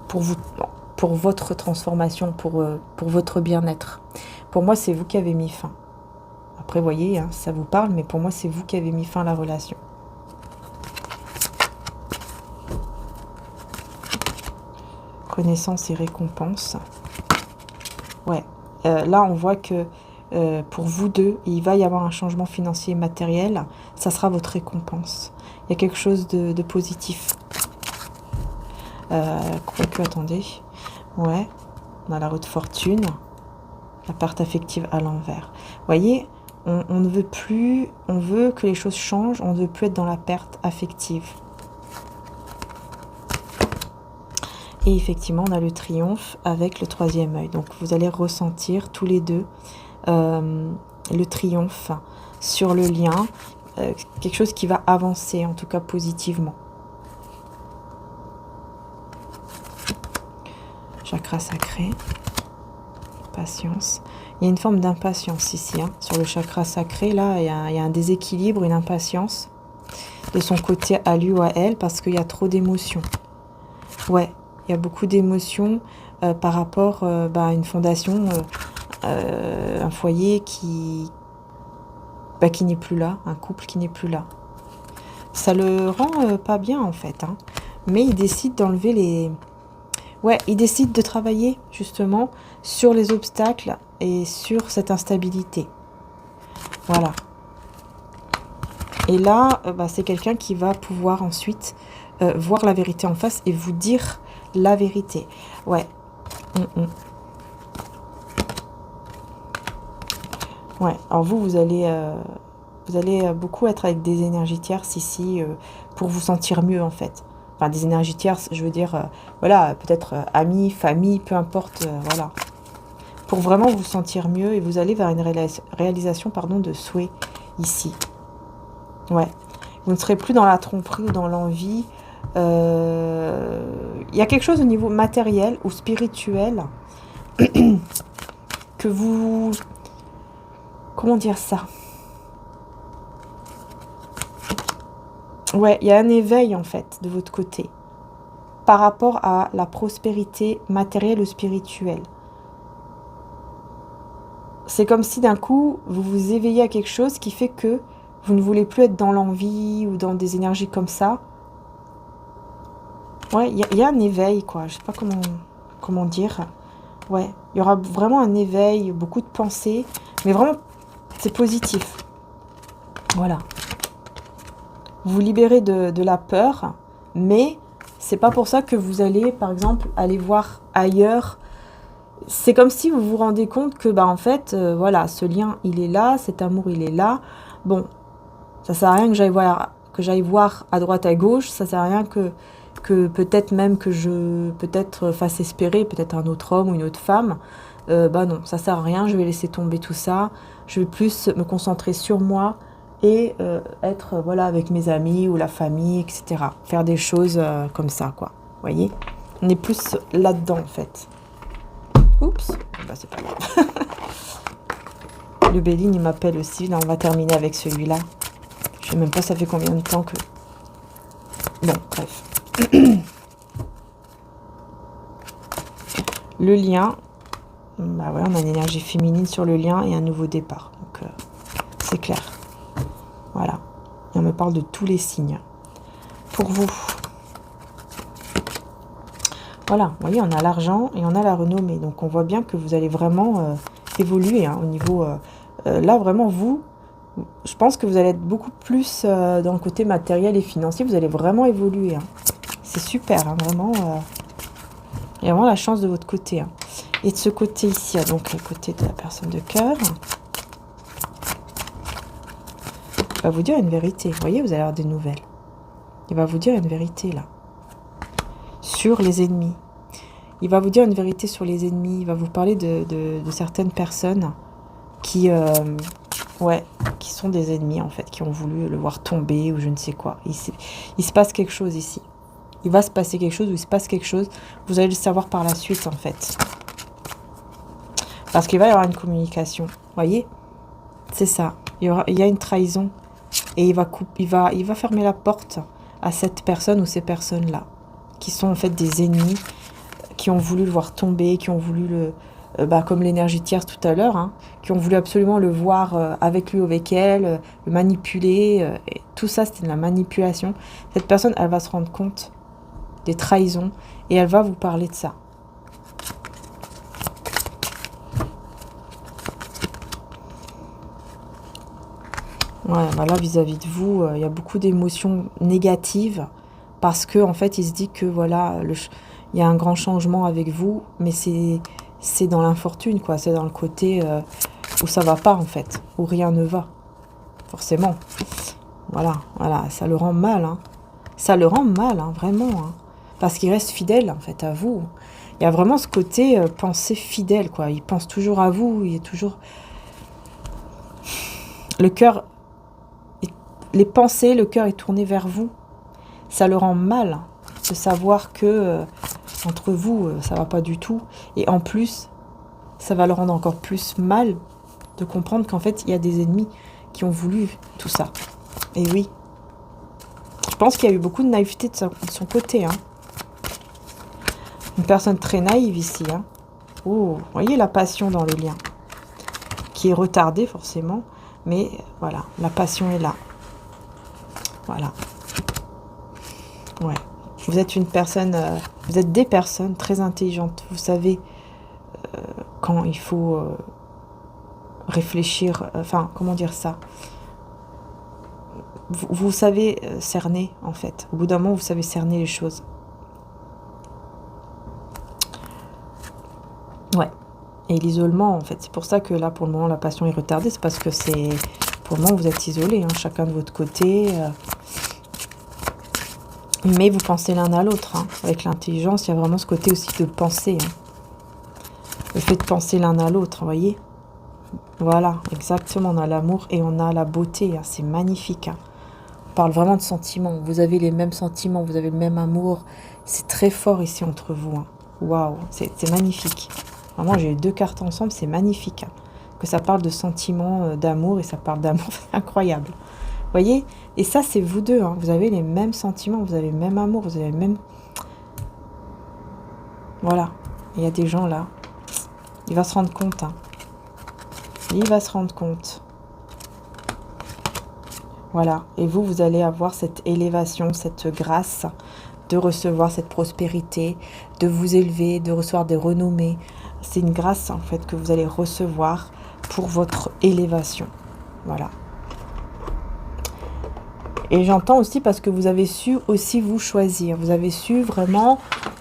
Pour votre transformation, pour votre bien-être. Pour moi, c'est vous qui avez mis fin. Après, vous voyez, hein, ça vous parle, mais pour moi, c'est vous qui avez mis fin à la relation. Connaissance et récompense. Ouais, là, on voit que pour vous deux, il va y avoir un changement financier et matériel. Ça sera votre récompense. Il y a quelque chose de positif. Quoique, attendez. Ouais, on a la roue de fortune. La perte affective à l'envers. Vous voyez, on ne veut plus, on veut que les choses changent, on ne veut plus être dans la perte affective. Et effectivement, on a le triomphe avec le troisième œil. Donc, vous allez ressentir tous les deux le triomphe sur le lien. Quelque chose qui va avancer, en tout cas positivement. Chakra sacré. Patience. Il y a une forme d'impatience ici. Hein. Sur le chakra sacré, là, il y a un déséquilibre, une impatience de son côté à lui ou à elle parce qu'il y a trop d'émotions. Ouais, il y a beaucoup d'émotions par rapport à une fondation, un foyer qui n'est plus là, un couple qui n'est plus là. Ça le rend pas bien en fait, hein. Mais il décide d'enlever les... Ouais, il décide de travailler justement sur les obstacles et sur cette instabilité. Voilà. Et là, c'est quelqu'un qui va pouvoir ensuite voir la vérité en face et vous dire la vérité. Ouais. Ouais, alors vous allez beaucoup être avec des énergies tierces ici pour vous sentir mieux en fait. Enfin, des énergies tierces, je veux dire, voilà, peut-être amis, famille, peu importe, voilà. Pour vraiment vous sentir mieux et vous allez vers une réalisation de souhait ici. Ouais. Vous ne serez plus dans la tromperie ou dans l'envie. Il y a quelque chose au niveau matériel ou spirituel que vous... Comment dire ça? Ouais, il y a un éveil en fait de votre côté par rapport à la prospérité matérielle ou spirituelle. C'est comme si d'un coup, vous vous éveillez à quelque chose qui fait que vous ne voulez plus être dans l'envie ou dans des énergies comme ça. Ouais, il y a un éveil, quoi. Je sais pas comment dire. Ouais, il y aura vraiment un éveil, beaucoup de pensées. Mais vraiment, c'est positif. Voilà. Vous vous libérez de la peur. Mais c'est pas pour ça que vous allez, par exemple, aller voir ailleurs. C'est comme si vous vous rendez compte que, en fait, voilà, ce lien, il est là. Cet amour, il est là. Bon, ça sert à rien que j'aille voir à droite, à gauche. Ça sert à rien que peut-être même que je fasse espérer peut-être un autre homme ou une autre femme. Non, ça sert à rien. Je vais laisser tomber tout ça. Je vais plus me concentrer sur moi et être voilà avec mes amis ou la famille, etc. Faire des choses comme ça, quoi. Vous voyez, on est plus là-dedans en fait. Oups, c'est pas grave. Le Béline, il m'appelle aussi. Là, on va terminer avec celui-là. Je sais même pas ça fait combien de temps que... Bon, bref. Le lien. Ouais, on a une énergie féminine sur le lien et un nouveau départ. Donc, c'est clair. Voilà. Et on me parle de tous les signes. Pour vous. Voilà, vous voyez, on a l'argent et on a la renommée. Donc, on voit bien que vous allez vraiment évoluer au niveau... là, vraiment, vous... Je pense que vous allez être beaucoup plus dans le côté matériel et financier. Vous allez vraiment évoluer. Hein. C'est super, hein, vraiment. Il y a vraiment la chance de votre côté. Hein. Et de ce côté ici, donc le côté de la personne de cœur. Il va vous dire une vérité. Vous voyez, vous allez avoir des nouvelles. Il va vous dire une vérité, là. Sur les ennemis. Il va vous dire une vérité sur les ennemis. Il va vous parler de certaines personnes qui... qui sont des ennemis en fait, qui ont voulu le voir tomber ou je ne sais quoi. Il se passe quelque chose ici. Il va se passer quelque chose ou il se passe quelque chose. Vous allez le savoir par la suite en fait. Parce qu'il va y avoir une communication. Vous voyez? C'est ça. Il y a une trahison. Et il va fermer la porte à cette personne ou ces personnes-là. Qui sont en fait des ennemis. Qui ont voulu le voir tomber. Qui ont voulu le... comme l'énergie tierce tout à l'heure, hein, qui ont voulu absolument le voir avec lui ou avec elle, le manipuler. Et tout ça, c'était de la manipulation. Cette personne, elle va se rendre compte des trahisons et elle va vous parler de ça. Ouais, là, vis-à-vis de vous, il y a beaucoup d'émotions négatives parce que en fait, il se dit que voilà, il y a un grand changement avec vous, mais c'est dans l'infortune, quoi. C'est dans le côté où ça va pas, en fait. Où rien ne va. Forcément. Voilà. Ça le rend mal, hein. Ça le rend mal, hein, vraiment. Hein. parce qu'il reste fidèle, en fait, à vous. Il y a vraiment ce côté pensée fidèle, quoi. Il pense toujours à vous, il est toujours... Le cœur, les pensées, le cœur est tourné vers vous. Ça le rend mal de savoir que entre vous, ça va pas du tout. Et en plus, ça va le rendre encore plus mal de comprendre qu'en fait, il y a des ennemis qui ont voulu tout ça. Et oui. Je pense qu'il y a eu beaucoup de naïveté de son côté. Hein. Une personne très naïve ici. Hein. Oh, vous voyez la passion dans le lien. Qui est retardée forcément. Mais voilà, la passion est là. Voilà. Ouais. Vous êtes une personne, vous êtes des personnes très intelligentes. Vous savez quand il faut réfléchir, enfin, comment dire ça, vous savez cerner, en fait. Au bout d'un moment, vous savez cerner les choses. Ouais. Et l'isolement, en fait, c'est pour ça que là, pour le moment, la passion est retardée. C'est parce que c'est... Pour le moment, vous êtes isolés, hein, chacun de votre côté. Mais vous pensez l'un à l'autre. Hein. Avec l'intelligence, il y a vraiment ce côté aussi de penser. Hein. Le fait de penser l'un à l'autre, vous voyez. Voilà, exactement. On a l'amour et on a la beauté. Hein. C'est magnifique. Hein. On parle vraiment de sentiments. Vous avez les mêmes sentiments, vous avez le même amour. C'est très fort ici entre vous. Hein. Waouh, c'est magnifique. Vraiment, j'ai eu 2 cartes ensemble, c'est magnifique. Hein. Que ça parle de sentiments, d'amour, et ça parle d'amour, c'est incroyable. Vous voyez? Et ça, c'est vous deux. Hein. Vous avez les mêmes sentiments, vous avez le même amour, vous avez le même... Voilà. Il y a des gens là. Il va se rendre compte. Hein. Il va se rendre compte. Voilà. Et vous, vous allez avoir cette élévation, cette grâce de recevoir cette prospérité, de vous élever, de recevoir des renommées. C'est une grâce, en fait, que vous allez recevoir pour votre élévation. Voilà. Et j'entends aussi parce que vous avez su aussi vous choisir. Vous avez su vraiment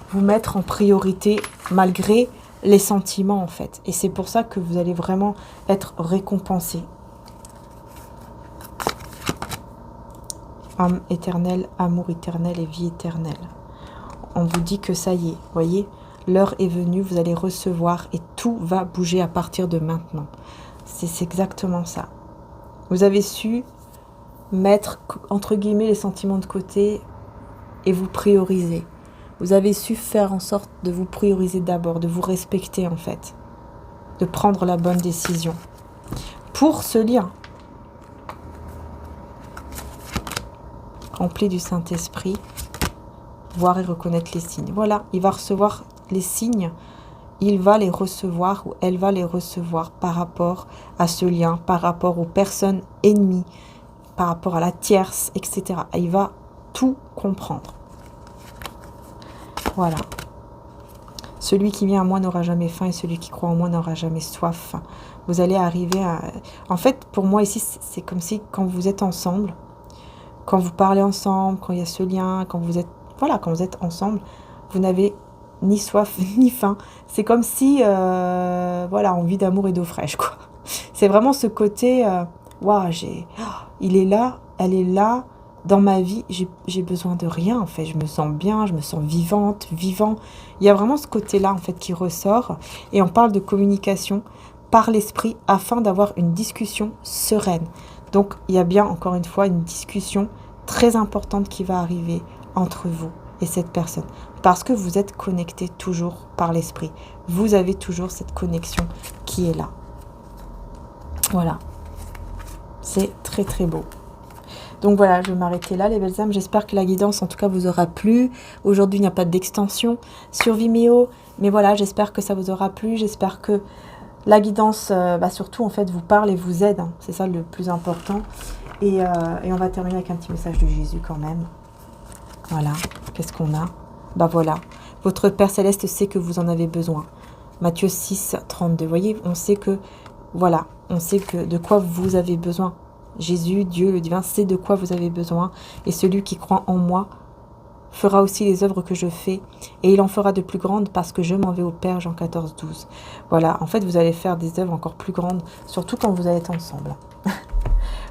vous mettre en priorité malgré les sentiments, en fait. Et c'est pour ça que vous allez vraiment être récompensé. Âme éternelle, amour éternel et vie éternelle. On vous dit que ça y est, voyez, l'heure est venue, vous allez recevoir et tout va bouger à partir de maintenant. C'est exactement ça. Vous avez su mettre, entre guillemets, les sentiments de côté et vous prioriser. Vous avez su faire en sorte de vous prioriser d'abord, de vous respecter en fait, de prendre la bonne décision. Pour ce lien, rempli du Saint-Esprit, voir et reconnaître les signes. Voilà, il va recevoir les signes, il va les recevoir ou elle va les recevoir par rapport à ce lien, par rapport aux personnes ennemies, par rapport à la tierce, etc. Il va tout comprendre. Voilà. Celui qui vient à moi n'aura jamais faim et celui qui croit en moi n'aura jamais soif. Vous allez arriver à... En fait, pour moi ici, c'est comme si quand vous êtes ensemble, quand vous parlez ensemble, quand il y a ce lien, quand vous êtes... Voilà, quand vous êtes ensemble, vous n'avez ni soif ni faim. C'est comme si, voilà, envie d'amour et d'eau fraîche, quoi. C'est vraiment ce côté, waouh, il est là, elle est là, dans ma vie, j'ai besoin de rien, en fait. Je me sens bien, je me sens vivante, vivant. Il y a vraiment ce côté-là, en fait, qui ressort. Et on parle de communication par l'esprit afin d'avoir une discussion sereine. Donc, il y a bien, encore une fois, une discussion très importante qui va arriver entre vous et cette personne. Parce que vous êtes connectés toujours par l'esprit. Vous avez toujours cette connexion qui est là. Voilà. C'est très très beau. Donc voilà, je vais m'arrêter là les belles âmes. J'espère que la guidance en tout cas vous aura plu. Aujourd'hui il n'y a pas d'extension sur Vimeo. Mais voilà, j'espère que ça vous aura plu. J'espère que la guidance surtout en fait vous parle et vous aide. Hein. C'est ça le plus important. Et on va terminer avec un petit message de Jésus quand même. Voilà, qu'est-ce qu'on a? Bah voilà, votre Père Céleste sait que vous en avez besoin. Matthieu 6, 32. Vous voyez, on sait que, voilà, on sait que de quoi vous avez besoin. Jésus, Dieu, le divin, sait de quoi vous avez besoin. Et celui qui croit en moi fera aussi les œuvres que je fais. Et il en fera de plus grandes parce que je m'en vais au Père, Jean 14, 12. Voilà, en fait, vous allez faire des œuvres encore plus grandes, surtout quand vous allez être ensemble.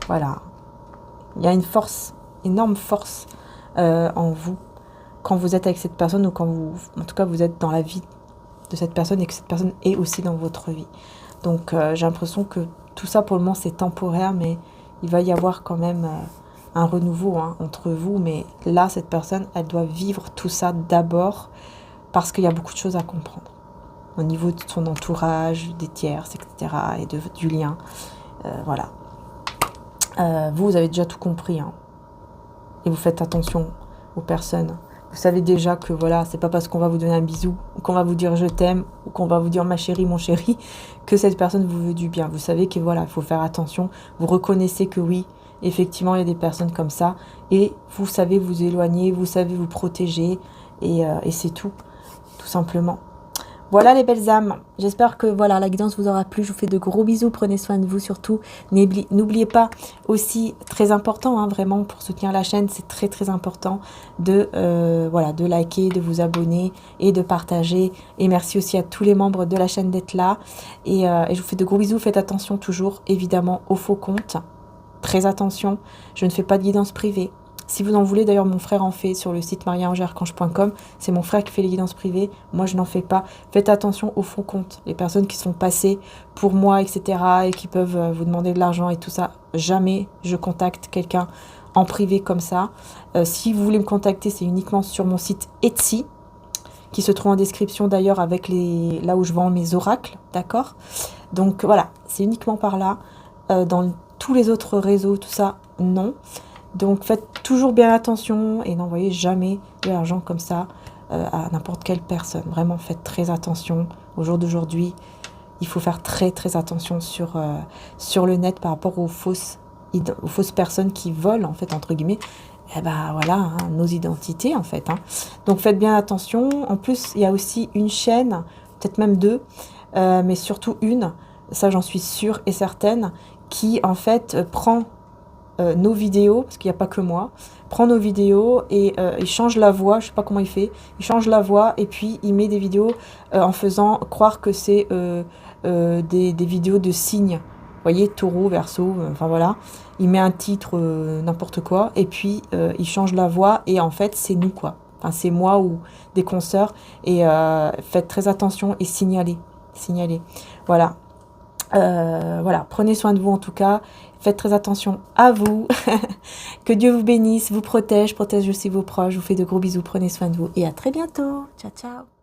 Voilà. Il y a une force, énorme force en vous. quand vous êtes avec cette personne ou quand vous, en tout cas, vous êtes dans la vie de cette personne et que cette personne est aussi dans votre vie. Donc, j'ai l'impression que tout ça, pour le moment, c'est temporaire, mais il va y avoir quand même un renouveau entre vous. Mais là, cette personne, elle doit vivre tout ça d'abord parce qu'il y a beaucoup de choses à comprendre au niveau de son entourage, des tierces, etc. et du lien. Voilà. Vous avez déjà tout compris. Et vous faites attention aux personnes. Vous savez déjà que voilà, c'est pas parce qu'on va vous donner un bisou, ou qu'on va vous dire je t'aime, ou qu'on va vous dire ma chérie, mon chéri, que cette personne vous veut du bien. Vous savez que voilà, il faut faire attention. Vous reconnaissez que oui, effectivement, il y a des personnes comme ça. Et vous savez vous éloigner, vous savez vous protéger. Et c'est tout simplement. Voilà les belles âmes, j'espère que voilà la guidance vous aura plu, je vous fais de gros bisous, prenez soin de vous surtout, n'oubliez pas aussi, très important vraiment pour soutenir la chaîne, c'est très important de liker, de vous abonner et de partager, et merci aussi à tous les membres de la chaîne d'être là, et je vous fais de gros bisous, faites attention toujours évidemment aux faux comptes, très attention, je ne fais pas de guidance privée. Si vous en voulez, d'ailleurs, mon frère en fait sur le site mariaangearchange.com. C'est mon frère qui fait les guidances privées. Moi, je n'en fais pas. Faites attention aux faux comptes. Les personnes qui sont passées pour moi, etc. et qui peuvent vous demander de l'argent et tout ça. Jamais je contacte quelqu'un en privé comme ça. Si vous voulez me contacter, c'est uniquement sur mon site Etsy, qui se trouve en description d'ailleurs avec là où je vends mes oracles. D'accord? Donc voilà, c'est uniquement par là. Dans tous les autres réseaux, tout ça, non. Donc faites toujours bien attention et n'envoyez jamais de l'argent comme ça à n'importe quelle personne. Vraiment, faites très attention. Au jour d'aujourd'hui, il faut faire très attention sur le net par rapport aux fausses personnes qui volent, en fait, entre guillemets, voilà, nos identités, en fait. Donc faites bien attention. En plus, il y a aussi une chaîne, peut-être même deux, mais surtout une, ça j'en suis sûre et certaine, qui, en fait, prend nos vidéos, parce qu'il n'y a pas que moi, prend nos vidéos et il change la voix, je sais pas comment il fait, il change la voix et puis il met des vidéos en faisant croire que c'est des vidéos de signes, vous voyez, taureau, verseau, enfin voilà, il met un titre, n'importe quoi, et puis il change la voix et en fait c'est nous quoi, enfin c'est moi ou des consoeurs, et faites très attention et signalez, voilà. Voilà, prenez soin de vous en tout cas, faites très attention à vous, que Dieu vous bénisse, vous protège aussi vos proches, je vous fais de gros bisous, prenez soin de vous et à très bientôt, ciao ciao.